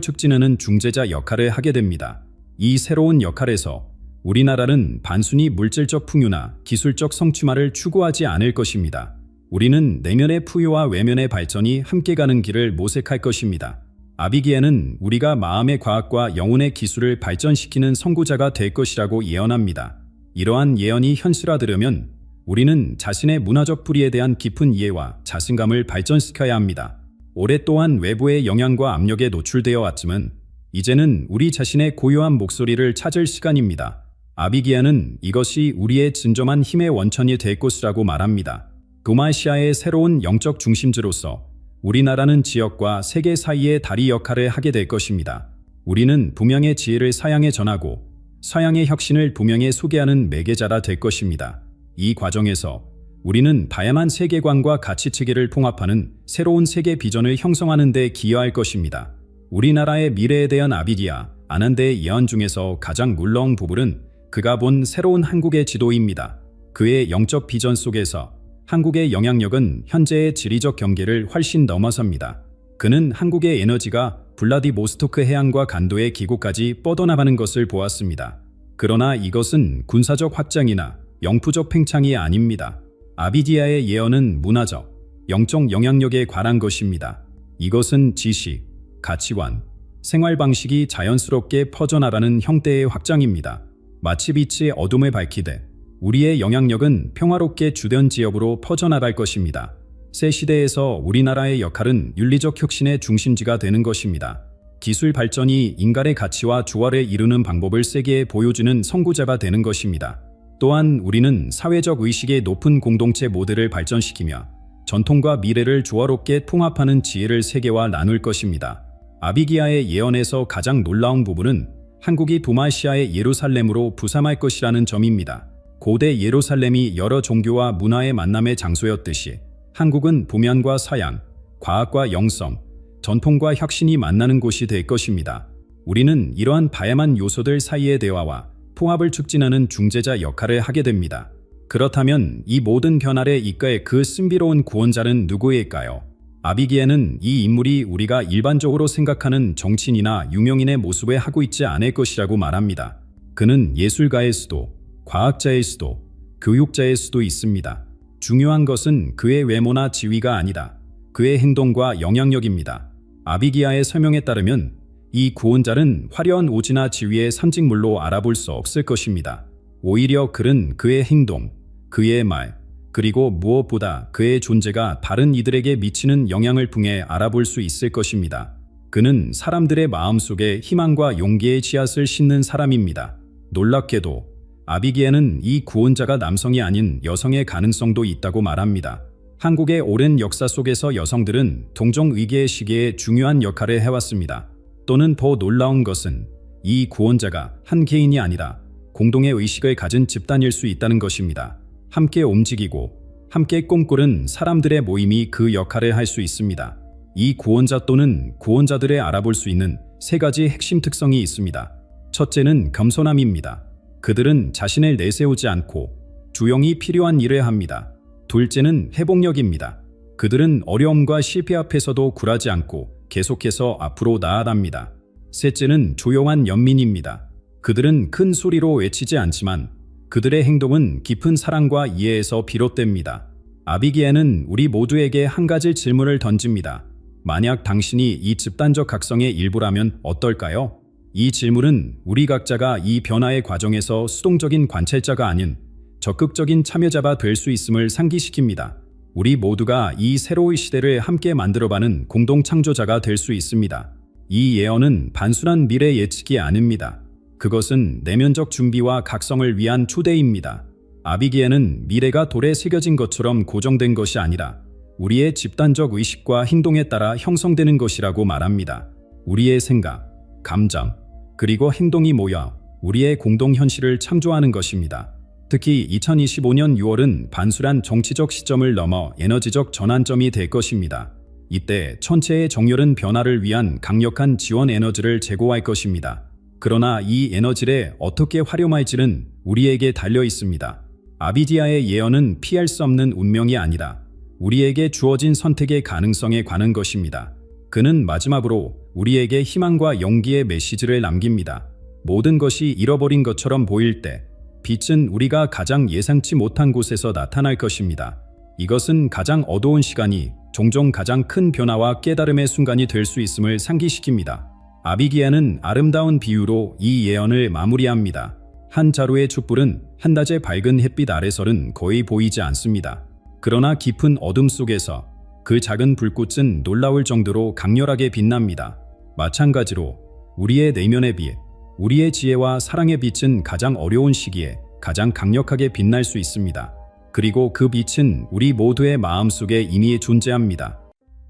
촉진하는 중재자 역할을 하게 됩니다. 이 새로운 역할에서 우리나라는 단순히 물질적 풍요나 기술적 성취만을 추구하지 않을 것입니다. 우리는 내면의 풍요와 외면의 발전이 함께 가는 길을 모색할 것입니다. 아비기에는 우리가 마음의 과학과 영혼의 기술을 발전시키는 선구자가 될 것이라고 예언합니다. 이러한 예언이 현실화되려면 우리는 자신의 문화적 뿌리에 대한 깊은 이해와 자신감을 발전시켜야 합니다. 오랫동안 외부의 영향과 압력에 노출되어 왔지만 이제는 우리 자신의 고유한 목소리를 찾을 시간입니다. 아비기아는 이것이 우리의 진정한 힘의 원천이 될 것이라고 말합니다. 도마시아의 새로운 영적 중심지로서 우리나라는 지역과 세계 사이의 다리 역할을 하게 될 것입니다. 우리는 북양의 지혜를 서양에 전하고 서양의 혁신을 북양에 소개하는 매개자가 될 것입니다. 이 과정에서 우리는 다양한 세계관과 가치체계를 통합하는 새로운 세계 비전을 형성하는 데 기여할 것입니다. 우리나라의 미래에 대한 아비디아, 아난드의 예언 중에서 가장 놀라운 부분은 그가 본 새로운 한국의 지도입니다. 그의 영적 비전 속에서 한국의 영향력은 현재의 지리적 경계를 훨씬 넘어섭니다. 그는 한국의 에너지가 블라디보스토크 해안과 간도의 기고까지 뻗어나가는 것을 보았습니다. 그러나 이것은 군사적 확장이나 영토적 팽창이 아닙니다. 아비디아의 예언은 문화적, 영적 영향력에 관한 것입니다. 이것은 지식, 가치관, 생활 방식이 자연스럽게 퍼져나가는 형태의 확장입니다. 마치 빛이 어둠을 밝히되 우리의 영향력은 평화롭게 주변 지역으로 퍼져나갈 것입니다. 새 시대에서 우리나라의 역할은 윤리적 혁신의 중심지가 되는 것입니다. 기술 발전이 인간의 가치와 조화를 이루는 방법을 세계에 보여주는 선구자가 되는 것입니다. 또한 우리는 사회적 의식의 높은 공동체 모델을 발전시키며 전통과 미래를 조화롭게 통합하는 지혜를 세계와 나눌 것입니다. 아비기아의 예언에서 가장 놀라운 부분은 한국이 도마시아의 예루살렘으로 부상할 것이라는 점입니다. 고대 예루살렘이 여러 종교와 문화의 만남의 장소였듯이 한국은 북면과 서양, 과학과 영성, 전통과 혁신이 만나는 곳이 될 것입니다. 우리는 이러한 다양한 요소들 사이의 대화와 통합을 촉진하는 중재자 역할을 하게 됩니다. 그렇다면 이 모든 변화를 이끌 그 신비로운 구원자는 누구일까요? 아비기에는 이 인물이 우리가 일반적으로 생각하는 정치인이나 유명인의 모습에 하고 있지 않을 것이라고 말합니다. 그는 예술가일 수도, 과학자일 수도, 교육자일 수도 있습니다. 중요한 것은 그의 외모나 지위가 아니라 그의 행동과 영향력입니다. 아비기아의 설명에 따르면 이 구원자는 화려한 오지나 지위의 상징물로 알아볼 수 없을 것입니다. 오히려 그는 그의 행동, 그의 말, 그리고 무엇보다 그의 존재가 다른 이들에게 미치는 영향을 통해 알아볼 수 있을 것입니다. 그는 사람들의 마음속에 희망과 용기의 씨앗을 심는 사람입니다. 놀랍게도 아비기에는 이 구원자가 남성이 아닌 여성의 가능성도 있다고 말합니다. 한국의 오랜 역사 속에서 여성들은 동정의계의 시기에 중요한 역할을 해왔습니다. 또는 더 놀라운 것은 이 구원자가 한 개인이 아니라 공동의 의식을 가진 집단일 수 있다는 것입니다. 함께 움직이고 함께 꿈꾸는 사람들의 모임이 그 역할을 할 수 있습니다. 이 구원자 또는 구원자들을 알아볼 수 있는 세 가지 핵심 특성이 있습니다. 첫째는 겸손함입니다. 그들은 자신을 내세우지 않고 조용히 필요한 일을 합니다. 둘째는 회복력입니다. 그들은 어려움과 실패 앞에서도 굴하지 않고 계속해서 앞으로 나아갑니다. 셋째는 조용한 연민입니다. 그들은 큰 소리로 외치지 않지만 그들의 행동은 깊은 사랑과 이해에서 비롯됩니다. 아비기에는 우리 모두에게 한 가지 질문을 던집니다. 만약 당신이 이 집단적 각성의 일부라면 어떨까요? 이 질문은 우리 각자가 이 변화의 과정에서 수동적인 관찰자가 아닌 적극적인 참여자가 될 수 있음을 상기시킵니다. 우리 모두가 이 새로운 시대를 함께 만들어가는 공동 창조자가 될 수 있습니다. 이 예언은 단순한 미래 예측이 아닙니다. 그것은 내면적 준비와 각성을 위한 초대입니다. 아비기에는 미래가 돌에 새겨진 것처럼 고정된 것이 아니라 우리의 집단적 의식과 행동에 따라 형성되는 것이라고 말합니다. 우리의 생각, 감정, 그리고 행동이 모여 우리의 공동 현실을 창조하는 것입니다. 특히 2025년 6월은 단순한 정치적 시점을 넘어 에너지적 전환점이 될 것입니다. 이때 전체의 정렬은 변화를 위한 강력한 지원 에너지를 제공할 것입니다. 그러나 이 에너지를 어떻게 활용할지는 우리에게 달려 있습니다. 아비디아의 예언은 피할 수 없는 운명이 아니라 우리에게 주어진 선택의 가능성에 관한 것입니다. 그는 마지막으로 우리에게 희망과 용기의 메시지를 남깁니다. 모든 것이 잃어버린 것처럼 보일 때 빛은 우리가 가장 예상치 못한 곳에서 나타날 것입니다. 이것은 가장 어두운 시간이 종종 가장 큰 변화와 깨달음의 순간이 될 수 있음을 상기시킵니다. 아비기야는 아름다운 비유로 이 예언을 마무리합니다. 한 자루의 촛불은 한낮의 밝은 햇빛 아래서는 거의 보이지 않습니다. 그러나 깊은 어둠 속에서 그 작은 불꽃은 놀라울 정도로 강렬하게 빛납니다. 마찬가지로 우리의 내면의 빛, 우리의 지혜와 사랑의 빛은 가장 어려운 시기에 가장 강력하게 빛날 수 있습니다. 그리고 그 빛은 우리 모두의 마음속에 이미 존재합니다.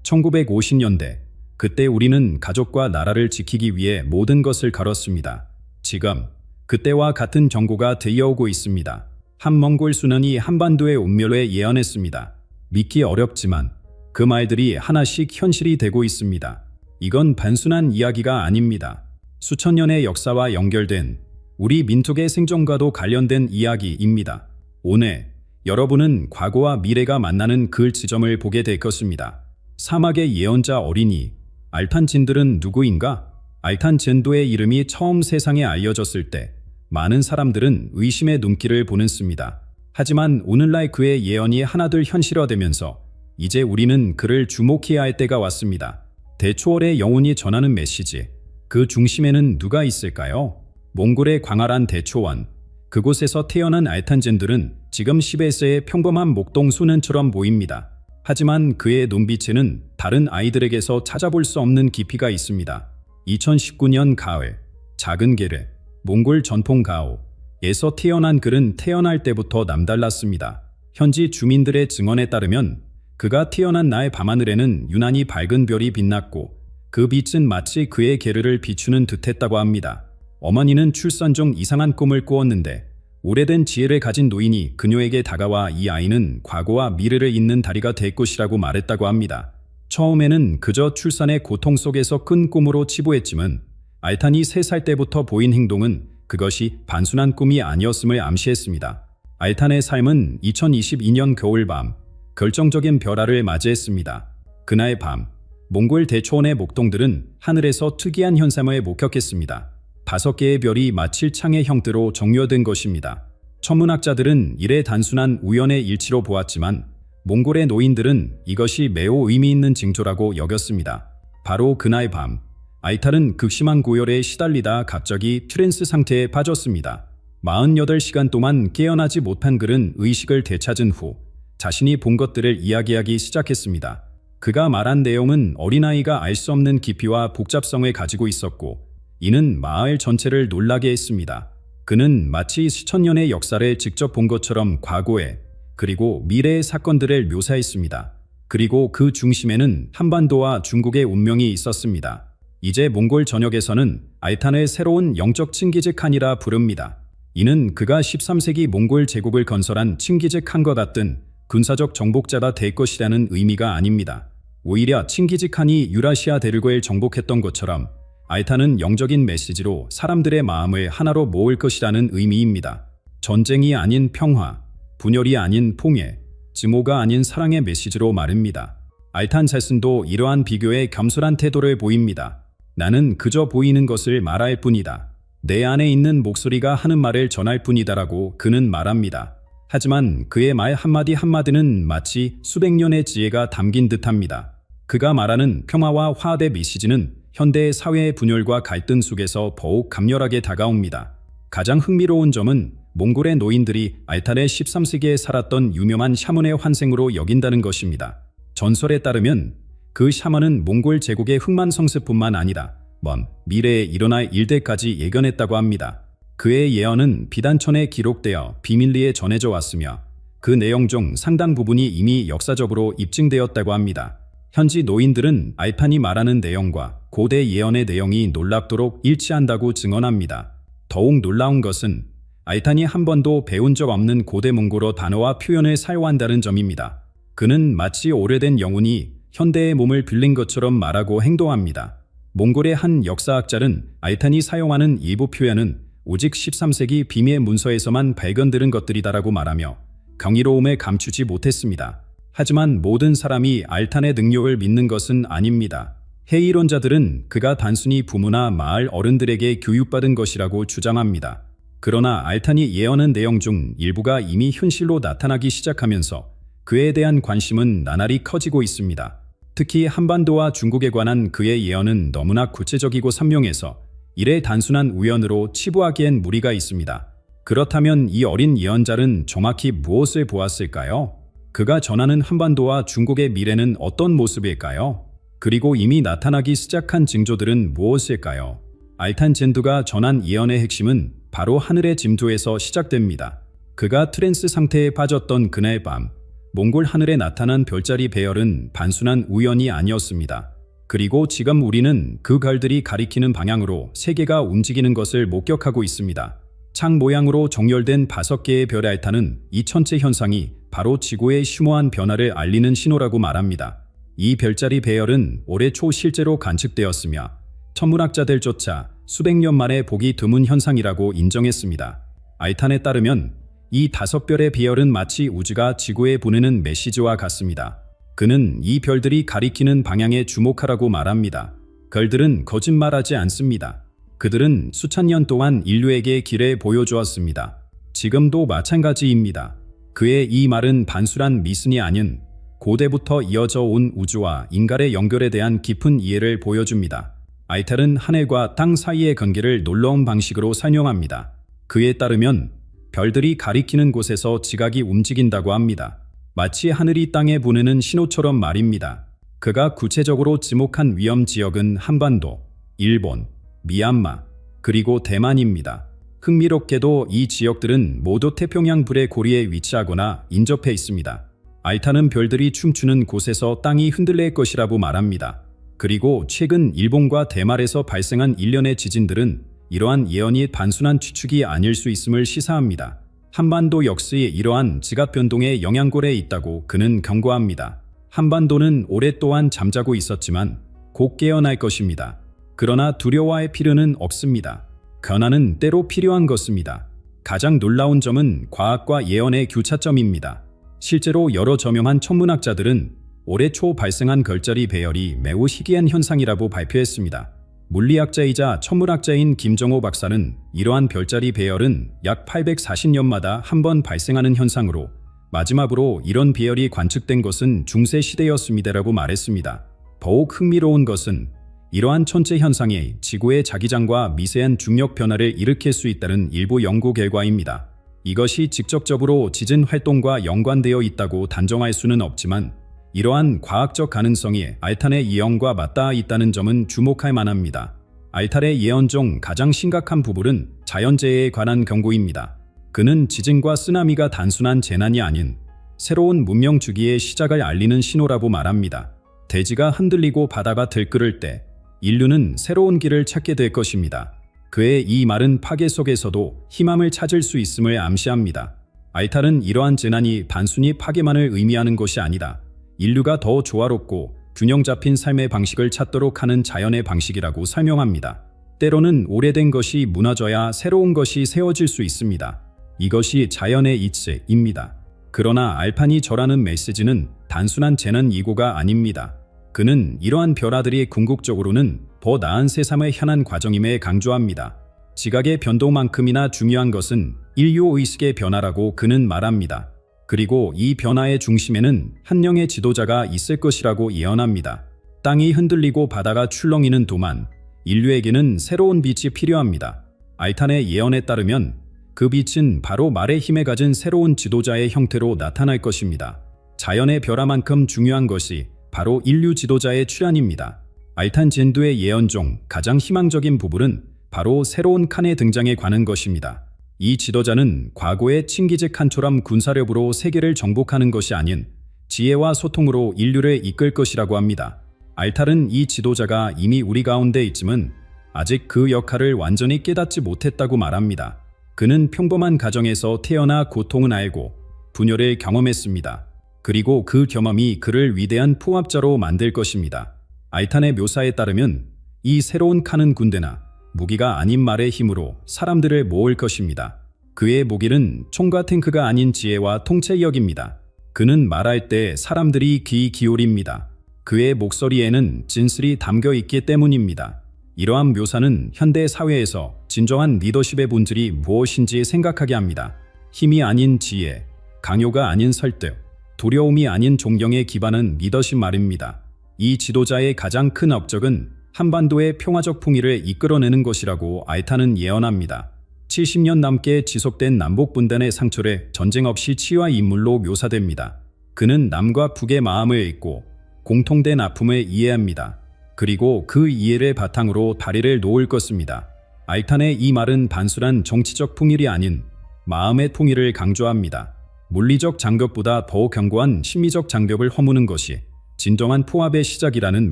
1950년대, 그때 우리는 가족과 나라를 지키기 위해 모든 것을 걸었습니다. 지금 그때와 같은 경고가 들려오고 있습니다. 한 몽골 수련이 한반도의 운명을 예언했습니다. 믿기 어렵지만 그 말들이 하나씩 현실이 되고 있습니다. 이건 단순한 이야기가 아닙니다. 수천 년의 역사와 연결된 우리 민족의 생존과도 관련된 이야기입니다. 오늘 여러분은 과거와 미래가 만나는 그 지점을 보게 될 것입니다. 사막의 예언자 어린이 알탄진들은 누구인가? 알탄젠도의 이름이 처음 세상에 알려졌을 때 많은 사람들은 의심의 눈길을 보냈습니다. 하지만 오늘날 그의 예언이 하나둘 현실화되면서 이제 우리는 그를 주목해야 할 때가 왔습니다. 대초월의 영혼이 전하는 메시지, 그 중심에는 누가 있을까요? 몽골의 광활한 대초원, 그곳에서 태어난 알탄젠들은 지금 시베리아의 평범한 목동 소년처럼 보입니다. 하지만 그의 눈빛에는 다른 아이들에게서 찾아볼 수 없는 깊이가 있습니다. 2019년 가을, 작은 게르, 몽골 전통 가오에서 태어난 그는 태어날 때부터 남달랐습니다. 현지 주민들의 증언에 따르면 그가 태어난 날 밤하늘에는 유난히 밝은 별이 빛났고 그 빛은 마치 그의 게르를 비추는 듯했다고 합니다. 어머니는 출산 중 이상한 꿈을 꾸었는데 오래된 지혜를 가진 노인이 그녀에게 다가와 이 아이는 과거와 미래를 잇는 다리가 될 것이라고 말했다고 합니다. 처음에는 그저 출산의 고통 속에서 큰 꿈으로 치부했지만 알탄이 3살 때부터 보인 행동은 그것이 단순한 꿈이 아니었음을 암시했습니다. 알탄의 삶은 2022년 겨울밤 결정적인 변화를 맞이했습니다. 그날 밤 몽골 대초원의 목동들은 하늘에서 특이한 현상을 목격했습니다. 5개의 별이 마치 창의 형태로 정렬된 것입니다. 천문학자들은 이를 단순한 우연의 일치로 보았지만 몽골의 노인들은 이것이 매우 의미 있는 징조라고 여겼습니다. 바로 그날 밤 알탄은 극심한 고열에 시달리다 갑자기 트랜스 상태에 빠졌습니다. 48시간 동안 깨어나지 못한 그는 의식을 되찾은 후 자신이 본 것들을 이야기하기 시작했습니다. 그가 말한 내용은 어린아이가 알 수 없는 깊이와 복잡성을 가지고 있었고 이는 마을 전체를 놀라게 했습니다. 그는 마치 수천 년의 역사를 직접 본 것처럼 과거의 그리고 미래의 사건들을 묘사했습니다. 그리고 그 중심에는 한반도와 중국의 운명이 있었습니다. 이제 몽골 전역에서는 알탄을 새로운 영적 칭기즈칸이라 부릅니다. 이는 그가 13세기 몽골 제국을 건설한 칭기즈칸과 같은 군사적 정복자가 될 것이라는 의미가 아닙니다. 오히려 칭기즈칸이 유라시아 대륙을 정복했던 것처럼 알탄은 영적인 메시지로 사람들의 마음을 하나로 모을 것이라는 의미입니다. 전쟁이 아닌 평화, 분열이 아닌 통일, 증오가 아닌 사랑의 메시지로 말입니다. 알탄 자신도 이러한 비교에 겸손한 태도를 보입니다. 나는 그저 보이는 것을 말할 뿐이다. 내 안에 있는 목소리가 하는 말을 전할 뿐이다라고 그는 말합니다. 하지만 그의 말 한마디 한마디는 마치 수백 년의 지혜가 담긴 듯합니다. 그가 말하는 평화와 화합의 메시지는 현대의 사회의 분열과 갈등 속에서 더욱 강렬하게 다가옵니다. 가장 흥미로운 점은 몽골의 노인들이 알탄의 13세기에 살았던 유명한 샤먼의 환생으로 여긴다는 것입니다. 전설에 따르면 그 샤먼은 몽골 제국의 흑만성스뿐만 아니라 먼 미래에 일어날 일들까지 예견했다고 합니다. 그의 예언은 비단천에 기록되어 비밀리에 전해져 왔으며 그 내용 중 상당 부분이 이미 역사적으로 입증되었다고 합니다. 현지 노인들은 알탄이 말하는 내용과 고대 예언의 내용이 놀랍도록 일치한다고 증언합니다. 더욱 놀라운 것은 알탄이 한 번도 배운 적 없는 고대 몽골어 단어와 표현을 사용한다는 점입니다. 그는 마치 오래된 영혼이 현대의 몸을 빌린 것처럼 말하고 행동합니다. 몽골의 한 역사학자는 알탄이 사용하는 일부 표현은 오직 13세기 비밀 문서에서만 발견되는 것들이다라고 말하며 경이로움을 감추지 못했습니다. 하지만 모든 사람이 알탄의 능력을 믿는 것은 아닙니다. 해이론자들은 그가 단순히 부모나 마을 어른들에게 교육받은 것이라고 주장합니다. 그러나 알탄이 예언한 내용 중 일부가 이미 현실로 나타나기 시작하면서 그에 대한 관심은 나날이 커지고 있습니다. 특히 한반도와 중국에 관한 그의 예언은 너무나 구체적이고 선명해서 이래 단순한 우연으로 치부하기엔 무리가 있습니다. 그렇다면 이 어린 예언자는 정확히 무엇을 보았을까요? 그가 전하는 한반도와 중국의 미래는 어떤 모습일까요? 그리고 이미 나타나기 시작한 징조들은 무엇일까요? 알탄 젠두가 전한 예언의 핵심은 바로 하늘의 짐투에서 시작됩니다. 그가 트랜스 상태에 빠졌던 그날 밤, 몽골 하늘에 나타난 별자리 배열은 단순한 우연이 아니었습니다. 그리고 지금 우리는 그 별들이 가리키는 방향으로 세계가 움직이는 것을 목격하고 있습니다. 창 모양으로 정렬된 5개의 별의 알탄은 이 천체 현상이 바로 지구의 심오한 변화를 알리는 신호라고 말합니다. 이 별자리 배열은 올해 초 실제로 관측되었으며 천문학자들조차 수백 년 만에 보기 드문 현상이라고 인정했습니다. 알탄에 따르면 이 5별의 배열은 마치 우주가 지구에 보내는 메시지와 같습니다. 그는 이 별들이 가리키는 방향에 주목하라고 말합니다. 별들은 거짓말하지 않습니다. 그들은 수천 년 동안 인류에게 길을 보여주었습니다. 지금도 마찬가지입니다. 그의 이 말은 단순한 미신이 아닌 고대부터 이어져 온 우주와 인간의 연결에 대한 깊은 이해를 보여줍니다. 알탄은 하늘과 땅 사이의 관계를 놀라운 방식으로 설명합니다. 그에 따르면 별들이 가리키는 곳에서 지각이 움직인다고 합니다. 마치 하늘이 땅에 보내는 신호처럼 말입니다. 그가 구체적으로 지목한 위험 지역은 한반도, 일본, 미얀마, 그리고 대만입니다. 흥미롭게도 이 지역들은 모두 태평양 불의 고리에 위치하거나 인접해 있습니다. 알탄은 별들이 춤추는 곳에서 땅이 흔들릴 것이라고 말합니다. 그리고 최근 일본과 대만에서 발생한 일련의 지진들은 이러한 예언이 단순한 추측이 아닐 수 있음을 시사합니다. 한반도 역시 이러한 지각 변동의 영향골에 있다고 그는 경고합니다. 한반도는 오랫동안 잠자고 있었지만 곧 깨어날 것입니다. 그러나 두려워할 필요는 없습니다. 변화는 때로 필요한 것입니다. 가장 놀라운 점은 과학과 예언의 교차점입니다. 실제로 여러 저명한 천문학자들은 올해 초 발생한 별자리 배열이 매우 희귀한 현상이라고 발표했습니다. 물리학자이자 천문학자인 김정호 박사는 이러한 별자리 배열은 약 840년마다 한 번 발생하는 현상으로 마지막으로 이런 배열이 관측된 것은 중세 시대였습니다라고 말했습니다. 더욱 흥미로운 것은 이러한 천체 현상이 지구의 자기장과 미세한 중력 변화를 일으킬 수 있다는 일부 연구 결과입니다. 이것이 직접적으로 지진 활동과 연관되어 있다고 단정할 수는 없지만 이러한 과학적 가능성이 알탄의 예언과 맞닿아 있다는 점은 주목할 만합니다. 알탄의 예언 중 가장 심각한 부분은 자연재해에 관한 경고입니다. 그는 지진과 쓰나미가 단순한 재난이 아닌 새로운 문명 주기의 시작을 알리는 신호라고 말합니다. 대지가 흔들리고 바다가 들끓을 때 인류는 새로운 길을 찾게 될 것입니다. 그의 이 말은 파괴 속에서도 희망을 찾을 수 있음을 암시합니다. 알탄은 이러한 재난이 단순히 파괴만을 의미하는 것이 아니다. 인류가 더 조화롭고 균형 잡힌 삶의 방식을 찾도록 하는 자연의 방식이라고 설명합니다. 때로는 오래된 것이 무너져야 새로운 것이 세워질 수 있습니다. 이것이 자연의 이치입니다. 그러나 알탄이 전하는 메시지는 단순한 재난 예고가 아닙니다. 그는 이러한 변화들이 궁극적으로는 더 나은 세상을 향한 과정임을 강조합니다. 지각의 변동만큼이나 중요한 것은 인류 의식의 변화라고 그는 말합니다. 그리고 이 변화의 중심에는 한 명의 지도자가 있을 것이라고 예언합니다. 땅이 흔들리고 바다가 출렁이는 동안 인류에게는 새로운 빛이 필요합니다. 알탄의 예언에 따르면 그 빛은 바로 말의 힘에 가진 새로운 지도자의 형태로 나타날 것입니다. 자연의 변화만큼 중요한 것이 바로 인류 지도자의 출현입니다. 알탄 젠두의 예언 중 가장 희망적인 부분은 바로 새로운 칸의 등장에 관한 것입니다. 이 지도자는 과거의 칭기즈 칸처럼 군사력으로 세계를 정복하는 것이 아닌 지혜와 소통으로 인류를 이끌 것이라고 합니다. 알탄은 이 지도자가 이미 우리 가운데 있지만 아직 그 역할을 완전히 깨닫지 못했다고 말합니다. 그는 평범한 가정에서 태어나 고통을 알고 분열을 경험했습니다. 그리고 그 경험이 그를 위대한 포압자로 만들 것입니다. 알탄의 묘사에 따르면 이 새로운 칸은 군대나 무기가 아닌 말의 힘으로 사람들을 모을 것입니다. 그의 무기는 총과 탱크가 아닌 지혜와 통찰력입니다. 그는 말할 때 사람들이 귀 기울입니다. 그의 목소리에는 진실이 담겨 있기 때문입니다. 이러한 묘사는 현대 사회에서 진정한 리더십의 본질이 무엇인지 생각하게 합니다. 힘이 아닌 지혜, 강요가 아닌 설득, 두려움이 아닌 존경에 기반한 리더십 말입니다. 이 지도자의 가장 큰 업적은 한반도의 평화적 통일을 이끌어내는 것이라고 알탄은 예언합니다. 70년 넘게 지속된 남북 분단의 상처를 전쟁 없이 치유한 인물로 묘사됩니다. 그는 남과 북의 마음을 읽고 공통된 아픔을 이해합니다. 그리고 그 이해를 바탕으로 다리를 놓을 것입니다. 알탄의 이 말은 단순한 정치적 통일이 아닌 마음의 통일을 강조합니다. 물리적 장벽보다 더 견고한 심리적 장벽을 허무는 것이 진정한 포합의 시작이라는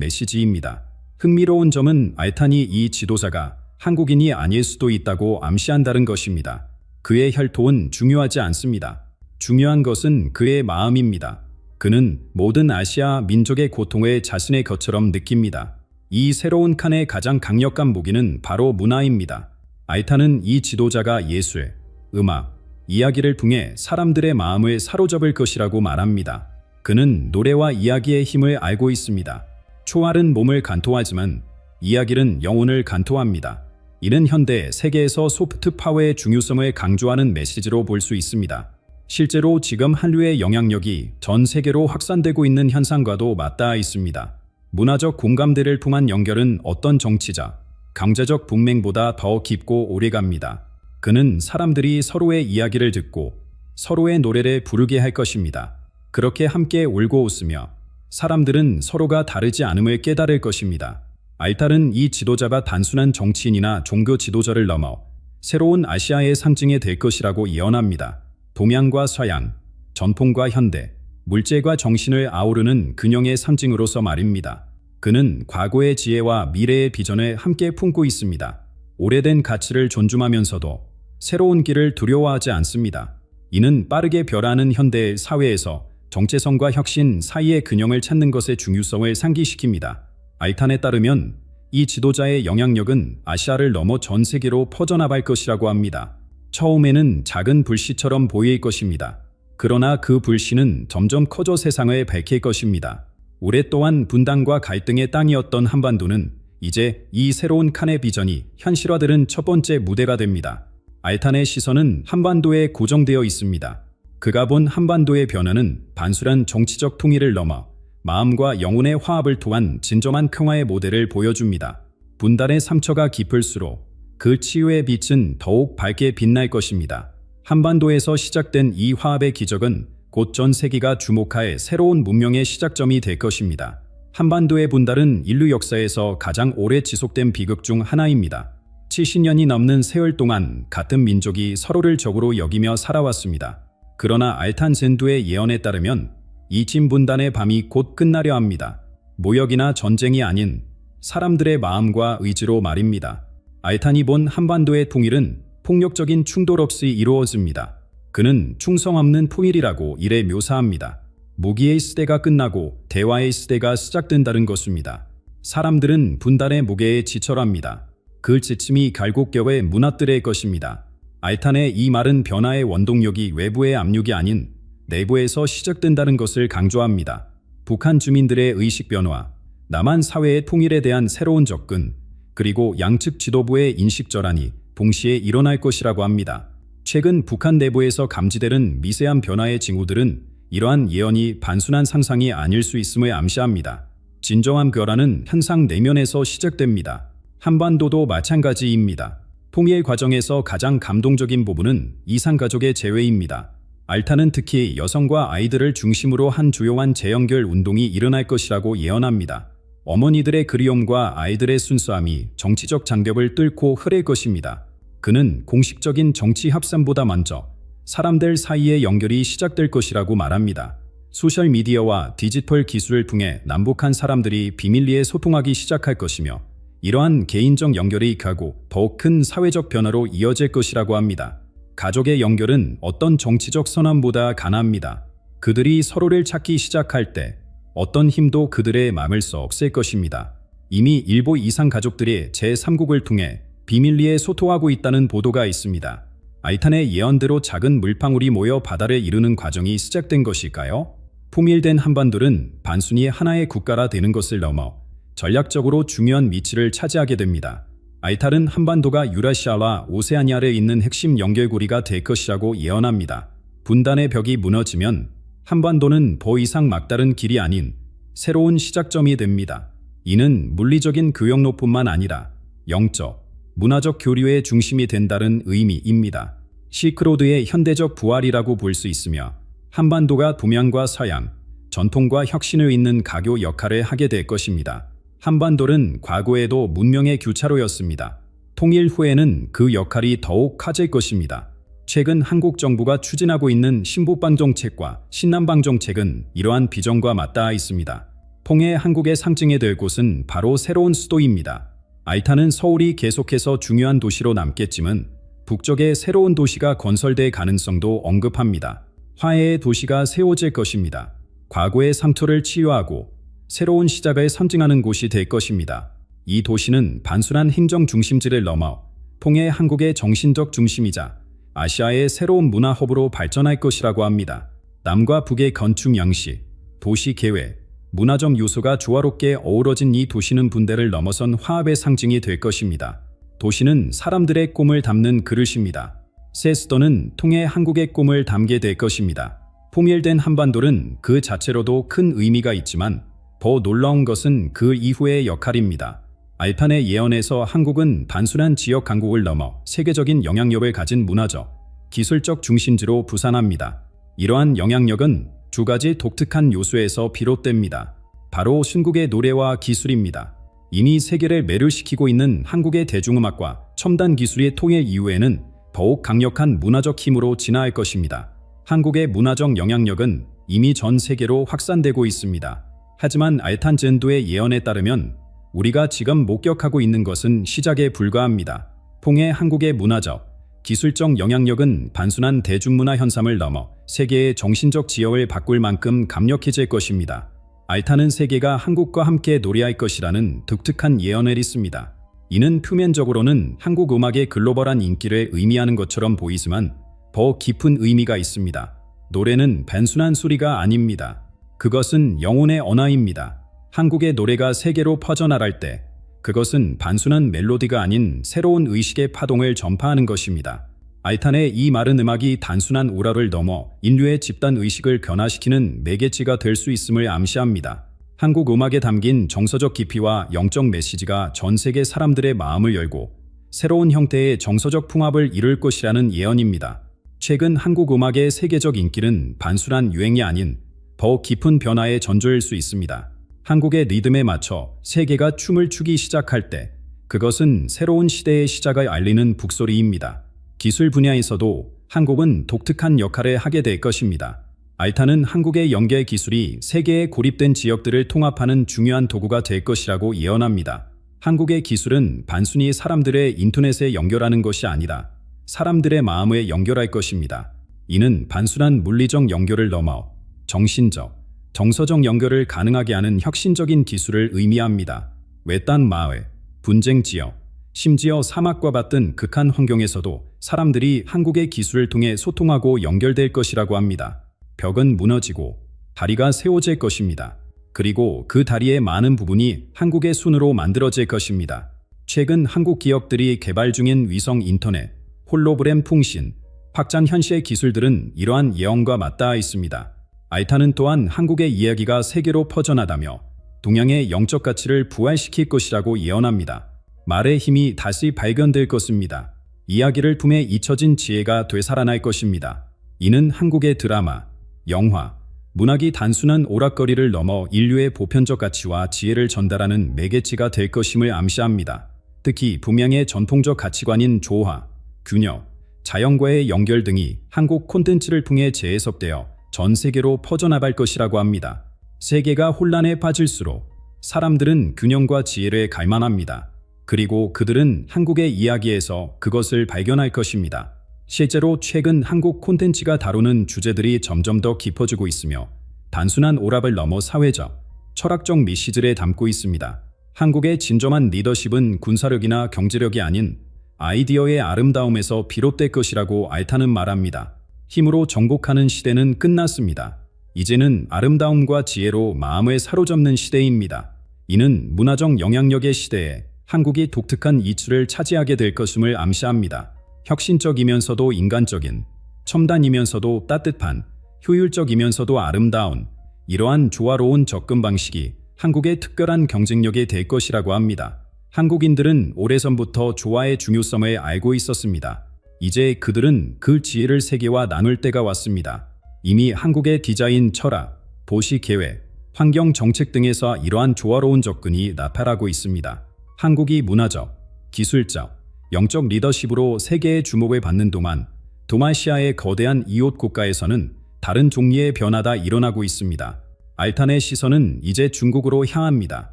메시지입니다. 흥미로운 점은 알탄이 이 지도자가 한국인이 아닐 수도 있다고 암시한다는 것입니다. 그의 혈통은 중요하지 않습니다. 중요한 것은 그의 마음입니다. 그는 모든 아시아 민족의 고통을 자신의 것처럼 느낍니다. 이 새로운 칸의 가장 강력한 무기는 바로 문화입니다. 알탄은 이 지도자가 예술, 음악, 이야기를 통해 사람들의 마음을 사로잡을 것이라고 말합니다. 그는 노래와 이야기의 힘을 알고 있습니다. 초알은 몸을 간토하지만 이야기는 영혼을 간토합니다. 이는 현대 세계에서 소프트 파워의 중요성을 강조하는 메시지로 볼 수 있습니다. 실제로 지금 한류의 영향력이 전 세계로 확산되고 있는 현상과도 맞닿아 있습니다. 문화적 공감대를 통한 연결은 어떤 정치자, 강제적 분맹보다 더 깊고 오래갑니다. 그는 사람들이 서로의 이야기를 듣고 서로의 노래를 부르게 할 것입니다. 그렇게 함께 울고 웃으며 사람들은 서로가 다르지 않음을 깨달을 것입니다. 알탄은 이 지도자가 단순한 정치인이나 종교 지도자를 넘어 새로운 아시아의 상징이 될 것이라고 예언합니다. 동양과 서양, 전통과 현대, 물질과 정신을 아우르는 균형의 상징으로서 말입니다. 그는 과거의 지혜와 미래의 비전을 함께 품고 있습니다. 오래된 가치를 존중하면서도 새로운 길을 두려워하지 않습니다. 이는 빠르게 변화하는 현대 사회에서 정체성과 혁신 사이의 균형을 찾는 것의 중요성을 상기시킵니다. 알탄에 따르면 이 지도자의 영향력은 아시아를 넘어 전 세계로 퍼져나갈 것이라고 합니다. 처음에는 작은 불씨처럼 보일 것입니다. 그러나 그 불씨는 점점 커져 세상을 밝힐 것입니다. 오랫동안 분단과 갈등의 땅이었던 한반도는 이제 이 새로운 칸의 비전이 현실화되는 첫 번째 무대가 됩니다. 알탄의 시선은 한반도에 고정되어 있습니다. 그가 본 한반도의 변화는 단순한 정치적 통일을 넘어 마음과 영혼의 화합을 통한 진정한 평화의 모델을 보여줍니다. 분단의 상처가 깊을수록 그 치유의 빛은 더욱 밝게 빛날 것입니다. 한반도에서 시작된 이 화합의 기적은 곧 전 세계가 주목할 새로운 문명의 시작점이 될 것입니다. 한반도의 분단은 인류 역사에서 가장 오래 지속된 비극 중 하나입니다. 70년이 넘는 세월 동안 같은 민족이 서로를 적으로 여기며 살아왔습니다. 그러나 알탄 젠두의 예언에 따르면 이 진분단의 밤이 곧 끝나려 합니다. 모욕이나 전쟁이 아닌 사람들의 마음과 의지로 말입니다. 알탄이 본 한반도의 통일은 폭력적인 충돌 없이 이루어집니다. 그는 충성 없는 통일이라고 이래 묘사합니다. 무기의 시대가 끝나고 대화의 시대가 시작된다는 것입니다. 사람들은 분단의 무게에 지철합니다. 그 지침이 결국 격에 무너뜨릴 것입니다. 알탄의 이 말은 변화의 원동력이 외부의 압력이 아닌 내부에서 시작된다는 것을 강조합니다. 북한 주민들의 의식 변화, 남한 사회의 통일에 대한 새로운 접근, 그리고 양측 지도부의 인식 전환이 동시에 일어날 것이라고 합니다. 최근 북한 내부에서 감지되는 미세한 변화의 징후들은 이러한 예언이 단순한 상상이 아닐 수 있음을 암시합니다. 진정한 변화는 현상 내면에서 시작됩니다. 한반도도 마찬가지입니다. 통일 과정에서 가장 감동적인 부분은 이산가족의 재회입니다. 알탄은 특히 여성과 아이들을 중심으로 한 주요한 재연결 운동이 일어날 것이라고 예언합니다. 어머니들의 그리움과 아이들의 순수함이 정치적 장벽을 뚫고 흐를 것입니다. 그는 공식적인 정치 합산보다 먼저 사람들 사이의 연결이 시작될 것이라고 말합니다. 소셜미디어와 디지털 기술을 통해 남북한 사람들이 비밀리에 소통하기 시작할 것이며 이러한 개인적 연결이 결국 더욱 큰 사회적 변화로 이어질 것이라고 합니다. 가족의 연결은 어떤 정치적 선언보다 강합니다. 그들이 서로를 찾기 시작할 때 어떤 힘도 그들의 막을 수 없을 것입니다. 이미 일부 이상 가족들이 제3국을 통해 비밀리에 소통하고 있다는 보도가 있습니다. 알탄의 예언대로 작은 물방울이 모여 바다를 이루는 과정이 시작된 것일까요? 통일된 한반도는 단순히 하나의 국가라 되는 것을 넘어 전략적으로 중요한 위치를 차지하게 됩니다. 알탈은 한반도가 유라시아와 오세아니아에 있는 핵심 연결고리가 될 것이라고 예언합니다. 분단의 벽이 무너지면 한반도는 더 이상 막다른 길이 아닌 새로운 시작점이 됩니다. 이는 물리적인 교역로뿐만 아니라 영적, 문화적 교류의 중심이 된다는 의미입니다. 실크로드의 현대적 부활이라고 볼 수 있으며 한반도가 동양과 서양, 전통과 혁신을 잇는 가교 역할을 하게 될 것입니다. 한반도는 과거에도 문명의 교차로였습니다. 통일 후에는 그 역할이 더욱 커질 것입니다. 최근 한국 정부가 추진하고 있는 신북방 정책과 신남방 정책은 이러한 비전과 맞닿아 있습니다. 통해 한국의 상징이 될 곳은 바로 새로운 수도입니다. 알타는 서울이 계속해서 중요한 도시로 남겠지만 북쪽에 새로운 도시가 건설될 가능성도 언급합니다. 화해의 도시가 세워질 것입니다. 과거의 상처를 치유하고 새로운 시작을 선징하는 곳이 될 것입니다. 이 도시는 단순한 행정 중심지를 넘어 통해 한국의 정신적 중심이자 아시아의 새로운 문화 허브로 발전할 것이라고 합니다. 남과 북의 건축 양식, 도시 계획, 문화적 요소가 조화롭게 어우러진 이 도시는 분대를 넘어선 화합의 상징이 될 것입니다. 도시는 사람들의 꿈을 담는 그릇입니다. 새 수도는 통해 한국의 꿈을 담게 될 것입니다. 통일된 한반도는 그 자체로도 큰 의미가 있지만 더 놀라운 것은 그 이후의 역할입니다. 알탄의 예언에서 한국은 단순한 지역 강국을 넘어 세계적인 영향력을 가진 문화적, 기술적 중심지로 부상합니다. 이러한 영향력은 두 가지 독특한 요소에서 비롯됩니다. 바로 중국의 노래와 기술입니다. 이미 세계를 매료시키고 있는 한국의 대중음악과 첨단 기술의 통일 이후에는 더욱 강력한 문화적 힘으로 진화할 것입니다. 한국의 문화적 영향력은 이미 전 세계로 확산되고 있습니다. 하지만 알탄 젠도의 예언에 따르면 우리가 지금 목격하고 있는 것은 시작에 불과합니다. 통해 한국의 문화적, 기술적 영향력은 단순한 대중문화 현상을 넘어 세계의 정신적 지형을 바꿀 만큼 강력해질 것입니다. 알탄은 세계가 한국과 함께 노래할 것이라는 독특한 예언을 했습니다. 이는 표면적으로는 한국 음악의 글로벌한 인기를 의미하는 것처럼 보이지만 더 깊은 의미가 있습니다. 노래는 단순한 소리가 아닙니다. 그것은 영혼의 언어입니다. 한국의 노래가 세계로 퍼져나갈 때 그것은 단순한 멜로디가 아닌 새로운 의식의 파동을 전파하는 것입니다. 알탄의 이 말은 음악이 단순한 오라를 넘어 인류의 집단 의식을 변화시키는 매개체가 될 수 있음을 암시합니다. 한국 음악에 담긴 정서적 깊이와 영적 메시지가 전 세계 사람들의 마음을 열고 새로운 형태의 정서적 풍합을 이룰 것이라는 예언입니다. 최근 한국 음악의 세계적 인기는 단순한 유행이 아닌 더 깊은 변화의 전조일 수 있습니다. 한국의 리듬에 맞춰 세계가 춤을 추기 시작할 때 그것은 새로운 시대의 시작을 알리는 북소리입니다. 기술 분야에서도 한국은 독특한 역할을 하게 될 것입니다. 알탄은 한국의 연계 기술이 세계에 고립된 지역들을 통합하는 중요한 도구가 될 것이라고 예언합니다. 한국의 기술은 단순히 사람들의 인터넷에 연결하는 것이 아니라 사람들의 마음에 연결할 것입니다. 이는 단순한 물리적 연결을 넘어 정신적, 정서적 연결을 가능하게 하는 혁신적인 기술을 의미합니다. 외딴 마을, 분쟁 지역, 심지어 사막과 같은 극한 환경에서도 사람들이 한국의 기술을 통해 소통하고 연결될 것이라고 합니다. 벽은 무너지고 다리가 세워질 것입니다. 그리고 그 다리의 많은 부분이 한국의 손으로 만들어질 것입니다. 최근 한국 기업들이 개발 중인 위성 인터넷, 홀로그램 통신, 확장 현실 기술들은 이러한 예언과 맞닿아 있습니다. 알탄은 또한 한국의 이야기가 세계로 퍼져나가며 동양의 영적 가치를 부활시킬 것이라고 예언합니다. 말의 힘이 다시 발견될 것입니다. 이야기를 통해 잊혀진 지혜가 되살아날 것입니다. 이는 한국의 드라마, 영화, 문학이 단순한 오락거리를 넘어 인류의 보편적 가치와 지혜를 전달하는 매개체가 될 것임을 암시합니다. 특히 동양의 전통적 가치관인 조화, 균형, 자연과의 연결 등이 한국 콘텐츠를 통해 재해석되어 전 세계로 퍼져나갈 것이라고 합니다. 세계가 혼란에 빠질수록 사람들은 균형과 지혜를 갈망합니다. 그리고 그들은 한국의 이야기에서 그것을 발견할 것입니다. 실제로 최근 한국 콘텐츠가 다루는 주제들이 점점 더 깊어지고 있으며 단순한 오락을 넘어 사회적, 철학적 메시지를 담고 있습니다. 한국의 진정한 리더십은 군사력이나 경제력이 아닌 아이디어의 아름다움에서 비롯될 것이라고 알탄은 말합니다. 힘으로 정복하는 시대는 끝났습니다. 이제는 아름다움과 지혜로 마음을 사로잡는 시대입니다. 이는 문화적 영향력의 시대에 한국이 독특한 이치를 차지하게 될 것임을 암시합니다. 혁신적이면서도 인간적인, 첨단이면서도 따뜻한, 효율적이면서도 아름다운 이러한 조화로운 접근 방식이 한국의 특별한 경쟁력이 될 것이라고 합니다. 한국인들은 오래전부터 조화의 중요성을 알고 있었습니다. 이제 그들은 그 지혜를 세계와 나눌 때가 왔습니다. 이미 한국의 디자인 철학, 도시 계획, 환경 정책 등에서 이러한 조화로운 접근이 나타나고 있습니다. 한국이 문화적, 기술적, 영적 리더십으로 세계의 주목을 받는 동안 동아시아의 거대한 이웃 국가에서는 다른 종류의 변화가 일어나고 있습니다. 알탄의 시선은 이제 중국으로 향합니다.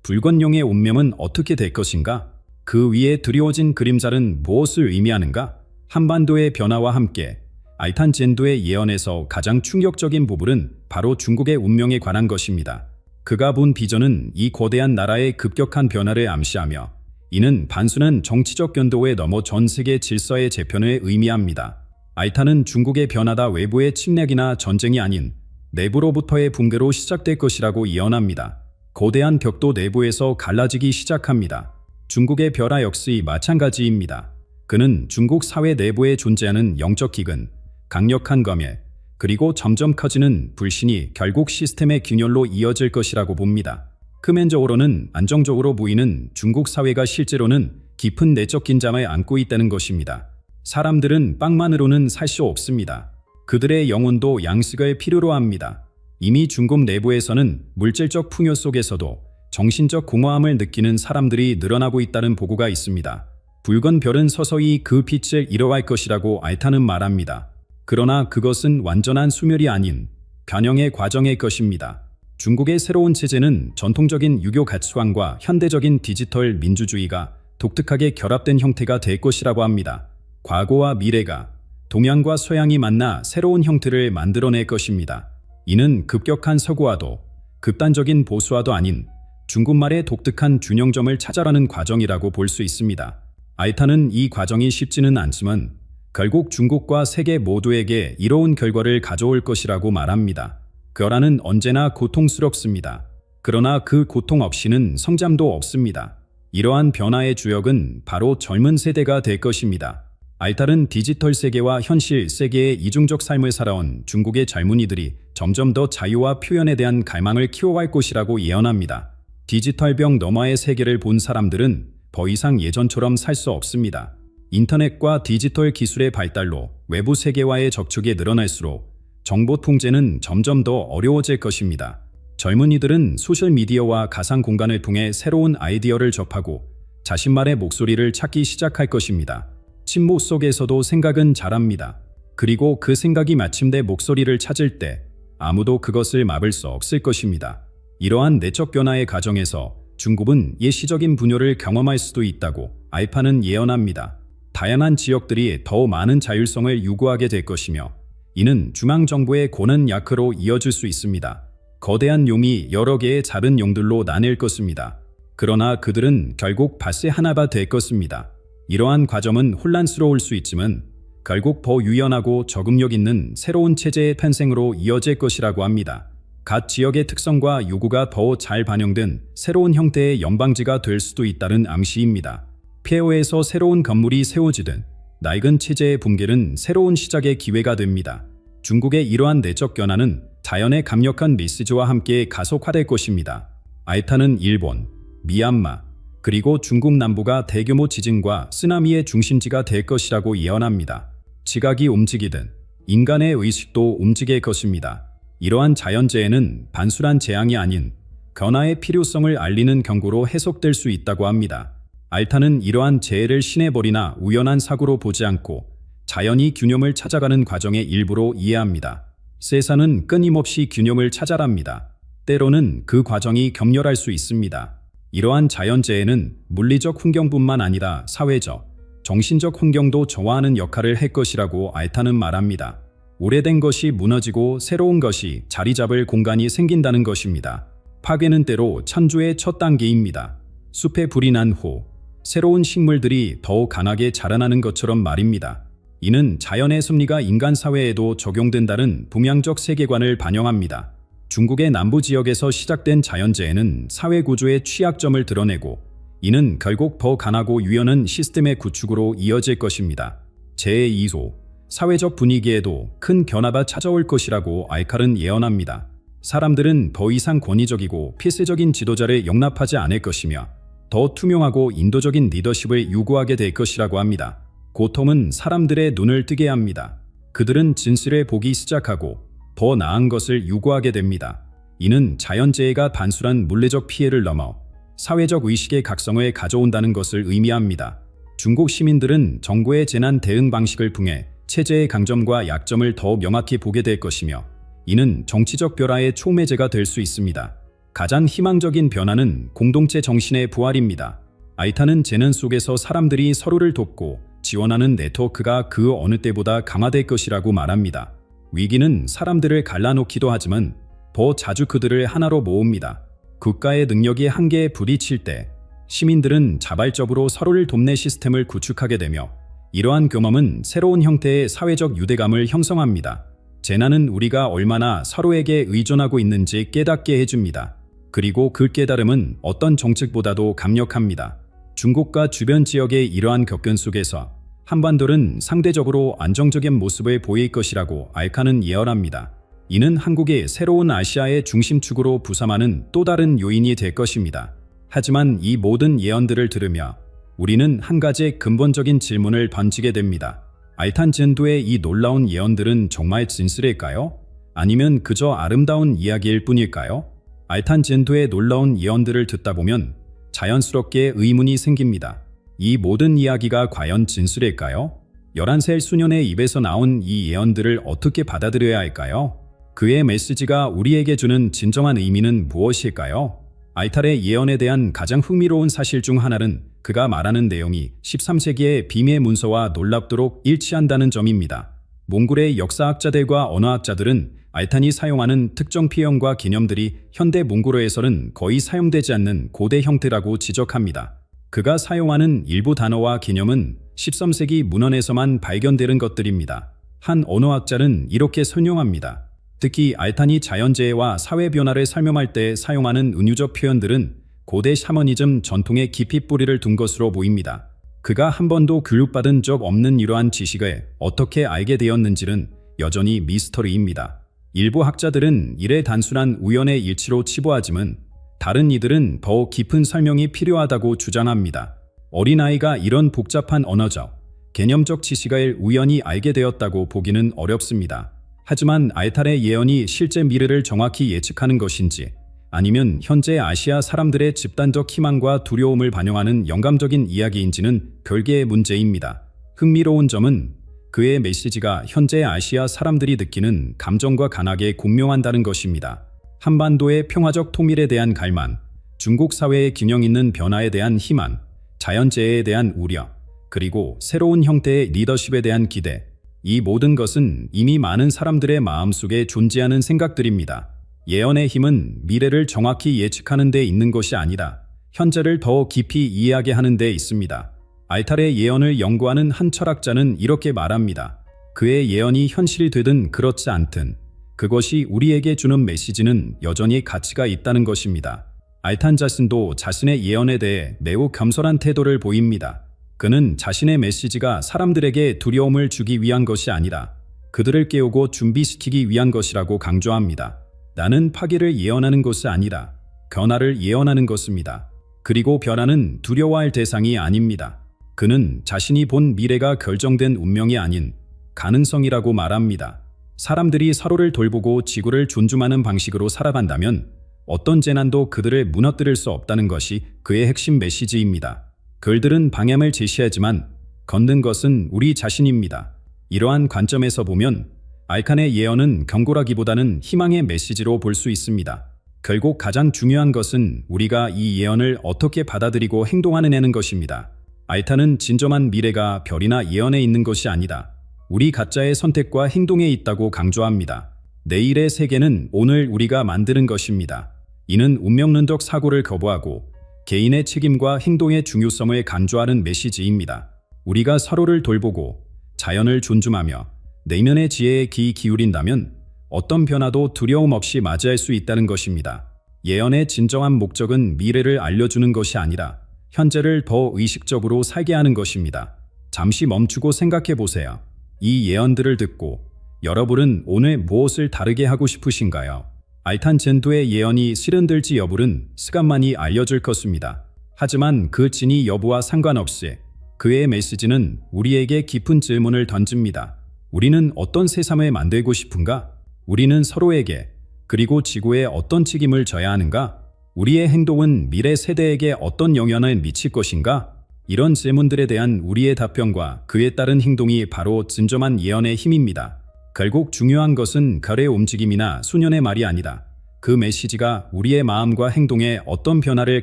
불건용의 운명은 어떻게 될 것인가? 그 위에 드리워진 그림자는 무엇을 의미하는가? 한반도의 변화와 함께 알탄 젠도의 예언에서 가장 충격적인 부분은 바로 중국의 운명에 관한 것입니다. 그가 본 비전은 이 거대한 나라의 급격한 변화를 암시하며 이는 단순한 정치적 변도에 넘어 전 세계 질서의 재편을 의미합니다. 알탄은 중국의 변화다 외부의 침략이나 전쟁이 아닌 내부로부터의 붕괴로 시작될 것이라고 예언합니다. 거대한 벽도 내부에서 갈라지기 시작합니다. 중국의 변화 역시 마찬가지입니다. 그는 중국 사회 내부에 존재하는 영적 기근, 강력한 검열, 그리고 점점 커지는 불신이 결국 시스템의 균열로 이어질 것이라고 봅니다. 표면적으로는 안정적으로 보이는 중국 사회가 실제로는 깊은 내적 긴장을 안고 있다는 것입니다. 사람들은 빵만으로는 살 수 없습니다. 그들의 영혼도 양식을 필요로 합니다. 이미 중국 내부에서는 물질적 풍요 속에서도 정신적 공허함을 느끼는 사람들이 늘어나고 있다는 보고가 있습니다. 붉은 별은 서서히 그 빛을 잃어갈 것이라고 알탄은 말합니다. 그러나 그것은 완전한 소멸이 아닌 변형의 과정일 것입니다. 중국의 새로운 체제는 전통적인 유교 가치관과 현대적인 디지털 민주주의가 독특하게 결합된 형태가 될 것이라고 합니다. 과거와 미래가 동양과 서양이 만나 새로운 형태를 만들어낼 것입니다. 이는 급격한 서구화도 극단적인 보수화도 아닌 중국말의 독특한 균형점을 찾아가는 과정이라고 볼 수 있습니다. 알탄은 이 과정이 쉽지는 않지만 결국 중국과 세계 모두에게 이로운 결과를 가져올 것이라고 말합니다. 결과는 언제나 고통스럽습니다. 그러나 그 고통 없이는 성장도 없습니다. 이러한 변화의 주역은 바로 젊은 세대가 될 것입니다. 알탄은 디지털 세계와 현실 세계의 이중적 삶을 살아온 중국의 젊은이들이 점점 더 자유와 표현에 대한 갈망을 키워갈 것이라고 예언합니다. 디지털 벽 너머의 세계를 본 사람들은 더 이상 예전처럼 살 수 없습니다. 인터넷과 디지털 기술의 발달로 외부 세계와의 접촉이 늘어날수록 정보 통제는 점점 더 어려워질 것입니다. 젊은이들은 소셜미디어와 가상 공간을 통해 새로운 아이디어를 접하고 자신만의 목소리를 찾기 시작할 것입니다. 침묵 속에서도 생각은 자랍니다. 그리고 그 생각이 마침내 목소리를 찾을 때 아무도 그것을 막을 수 없을 것입니다. 이러한 내적 변화의 과정에서 중국은 예시적인 분열을 경험할 수도 있다고 알탄은 예언합니다. 다양한 지역들이 더 많은 자율성을 요구하게 될 것이며 이는 중앙정부의 권한 약화로 이어질 수 있습니다. 거대한 용이 여러 개의 작은 용들로 나뉠 것입니다. 그러나 그들은 결국 밭의 하나가 될 것입니다. 이러한 과정은 혼란스러울 수 있지만 결국 더 유연하고 적응력 있는 새로운 체제의 탄생으로 이어질 것이라고 합니다. 각 지역의 특성과 요구가 더 잘 반영된 새로운 형태의 연방지가 될 수도 있다는 암시입니다. 폐허에서 새로운 건물이 세워지든 낡은 체제의 붕괴는 새로운 시작의 기회가 됩니다. 중국의 이러한 내적 변화는 자연의 강력한 메시지와 함께 가속화될 것입니다. 알탄은 일본, 미얀마, 그리고 중국 남부가 대규모 지진과 쓰나미의 중심지가 될 것이라고 예언합니다. 지각이 움직이든 인간의 의식도 움직일 것입니다. 이러한 자연재해는 단순한 재앙이 아닌 변화의 필요성을 알리는 경고로 해석될 수 있다고 합니다. 알탄은 이러한 재해를 신의 벌이나 우연한 사고로 보지 않고 자연이 균형을 찾아가는 과정의 일부로 이해합니다. 세상은 끊임없이 균형을 찾아갑니다. 때로는 그 과정이 격렬할 수 있습니다. 이러한 자연재해는 물리적 환경뿐만 아니라 사회적, 정신적 환경도 저하하는 역할을 할 것이라고 알탄은 말합니다. 오래된 것이 무너지고 새로운 것이 자리 잡을 공간이 생긴다는 것입니다. 파괴는 때로 천주의 첫 단계입니다. 숲에 불이 난 후 새로운 식물들이 더욱 강하게 자라나는 것처럼 말입니다. 이는 자연의 섭리가 인간 사회에도 적용된다는 동양적 세계관을 반영합니다. 중국의 남부 지역에서 시작된 자연재해는 사회 구조의 취약점을 드러내고 이는 결국 더 강하고 유연한 시스템의 구축으로 이어질 것입니다. 제2소 사회적 분위기에도 큰 변화가 찾아올 것이라고 알칼은 예언합니다. 사람들은 더 이상 권위적이고 폐쇄적인 지도자를 용납하지 않을 것이며 더 투명하고 인도적인 리더십을 요구하게 될 것이라고 합니다. 고통은 사람들의 눈을 뜨게 합니다. 그들은 진실을 보기 시작하고 더 나은 것을 요구하게 됩니다. 이는 자연재해가 단순한 물리적 피해를 넘어 사회적 의식의 각성을 가져온다는 것을 의미합니다. 중국 시민들은 정부의 재난 대응 방식을 통해 체제의 강점과 약점을 더 명확히 보게 될 것이며 이는 정치적 변화의 초매제가 될 수 있습니다. 가장 희망적인 변화는 공동체 정신의 부활입니다. 알탄은 재난 속에서 사람들이 서로를 돕고 지원하는 네트워크가 그 어느 때보다 강화될 것이라고 말합니다. 위기는 사람들을 갈라놓기도 하지만 더 자주 그들을 하나로 모읍니다. 국가의 능력이 한계에 부딪힐 때 시민들은 자발적으로 서로를 돕는 시스템을 구축하게 되며 이러한 경험은 새로운 형태의 사회적 유대감을 형성합니다. 재난은 우리가 얼마나 서로에게 의존하고 있는지 깨닫게 해줍니다. 그리고 그 깨달음은 어떤 정책보다도 강력합니다. 중국과 주변 지역의 이러한 격변 속에서 한반도는 상대적으로 안정적인 모습을 보일 것이라고 알칸은 예언합니다. 이는 한국이 새로운 아시아의 중심축으로 부상하는 또 다른 요인이 될 것입니다. 하지만 이 모든 예언들을 들으며 우리는 한 가지 근본적인 질문을 던지게 됩니다. 알탄 젠도의 이 놀라운 예언들은 정말 진실일까요? 아니면 그저 아름다운 이야기일 뿐일까요? 알탄 젠도의 놀라운 예언들을 듣다 보면 자연스럽게 의문이 생깁니다. 이 모든 이야기가 과연 진실일까요? 11살 수년의 입에서 나온 이 예언들을 어떻게 받아들여야 할까요? 그의 메시지가 우리에게 주는 진정한 의미는 무엇일까요? 알탈의 예언에 대한 가장 흥미로운 사실 중 하나는 그가 말하는 내용이 13세기의 비밀 문서와 놀랍도록 일치한다는 점입니다. 몽골의 역사학자들과 언어학자들은 알탄이 사용하는 특정 표현과 개념들이 현대 몽골어에서는 거의 사용되지 않는 고대 형태라고 지적합니다. 그가 사용하는 일부 단어와 개념은 13세기 문헌에서만 발견되는 것들입니다. 한 언어학자는 이렇게 설명합니다. 특히 알탄이 자연재해와 사회 변화를 설명할 때 사용하는 은유적 표현들은 고대 샤머니즘 전통에 깊이 뿌리를 둔 것으로 보입니다. 그가 한 번도 교육받은 적 없는 이러한 지식을 어떻게 알게 되었는지는 여전히 미스터리입니다. 일부 학자들은 이를 단순한 우연의 일치로 치부하지만 다른 이들은 더 깊은 설명이 필요하다고 주장합니다. 어린아이가 이런 복잡한 언어적, 개념적 지식을 우연히 알게 되었다고 보기는 어렵습니다. 하지만 알탈의 예언이 실제 미래를 정확히 예측하는 것인지 아니면 현재 아시아 사람들의 집단적 희망과 두려움을 반영하는 영감적인 이야기인지는 별개의 문제입니다. 흥미로운 점은 그의 메시지가 현재 아시아 사람들이 느끼는 감정과 강하게 공명한다는 것입니다. 한반도의 평화적 통일에 대한 갈망, 중국 사회의 균형 있는 변화에 대한 희망, 자연재해에 대한 우려, 그리고 새로운 형태의 리더십에 대한 기대, 이 모든 것은 이미 많은 사람들의 마음속에 존재하는 생각들입니다. 예언의 힘은 미래를 정확히 예측하는 데 있는 것이 아니라 현재를 더 깊이 이해하게 하는 데 있습니다. 알탈의 예언을 연구하는 한 철학자는 이렇게 말합니다. 그의 예언이 현실이 되든 그렇지 않든 그것이 우리에게 주는 메시지는 여전히 가치가 있다는 것입니다. 알탄 자신도 자신의 예언에 대해 매우 겸손한 태도를 보입니다. 그는 자신의 메시지가 사람들에게 두려움을 주기 위한 것이 아니라 그들을 깨우고 준비시키기 위한 것이라고 강조합니다. 나는 파괴를 예언하는 것이 아니라 변화를 예언하는 것입니다. 그리고 변화는 두려워할 대상이 아닙니다. 그는 자신이 본 미래가 결정된 운명이 아닌 가능성이라고 말합니다. 사람들이 서로를 돌보고 지구를 존중하는 방식으로 살아간다면 어떤 재난도 그들을 무너뜨릴 수 없다는 것이 그의 핵심 메시지입니다. 글들은 방향을 제시하지만 걷는 것은 우리 자신입니다. 이러한 관점에서 보면 알칸의 예언은 경고라기보다는 희망의 메시지로 볼 수 있습니다. 결국 가장 중요한 것은 우리가 이 예언을 어떻게 받아들이고 행동하느냐는 것입니다. 알탄은 진정한 미래가 별이나 예언에 있는 것이 아니다. 우리 각자의 선택과 행동에 있다고 강조합니다. 내일의 세계는 오늘 우리가 만드는 것입니다. 이는 운명론적 사고를 거부하고 개인의 책임과 행동의 중요성을 강조하는 메시지입니다. 우리가 서로를 돌보고 자연을 존중하며 내면의 지혜에 귀 기울인다면 어떤 변화도 두려움 없이 맞이할 수 있다는 것입니다. 예언의 진정한 목적은 미래를 알려주는 것이 아니라 현재를 더 의식적으로 살게 하는 것입니다. 잠시 멈추고 생각해 보세요. 이 예언들을 듣고 여러분은 오늘 무엇을 다르게 하고 싶으신가요? 알탄 젠도의 예언이 실현될지 여부는 시간만이 알려줄 것입니다. 하지만 그 진위 여부와 상관없이 그의 메시지는 우리에게 깊은 질문을 던집니다. 우리는 어떤 세상을 만들고 싶은가? 우리는 서로에게 그리고 지구에 어떤 책임을 져야 하는가? 우리의 행동은 미래 세대에게 어떤 영향을 미칠 것인가? 이런 질문들에 대한 우리의 답변과 그에 따른 행동이 바로 진정한 예언의 힘입니다. 결국 중요한 것은 별의 움직임이나 수년의 말이 아니다. 그 메시지가 우리의 마음과 행동에 어떤 변화를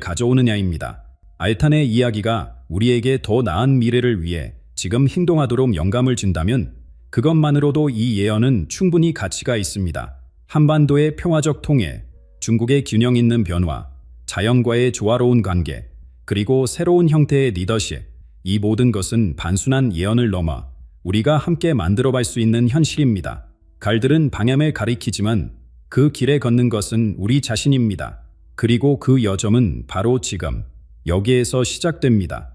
가져오느냐입니다. 알탄의 이야기가 우리에게 더 나은 미래를 위해 지금 행동하도록 영감을 준다면 그것만으로도 이 예언은 충분히 가치가 있습니다. 한반도의 평화적 통일, 중국의 균형 있는 변화, 자연과의 조화로운 관계, 그리고 새로운 형태의 리더십, 이 모든 것은 단순한 예언을 넘어 우리가 함께 만들어갈 수 있는 현실입니다. 갈들은 방향을 가리키지만 그 길에 걷는 것은 우리 자신입니다. 그리고 그 여정은 바로 지금, 여기에서 시작됩니다.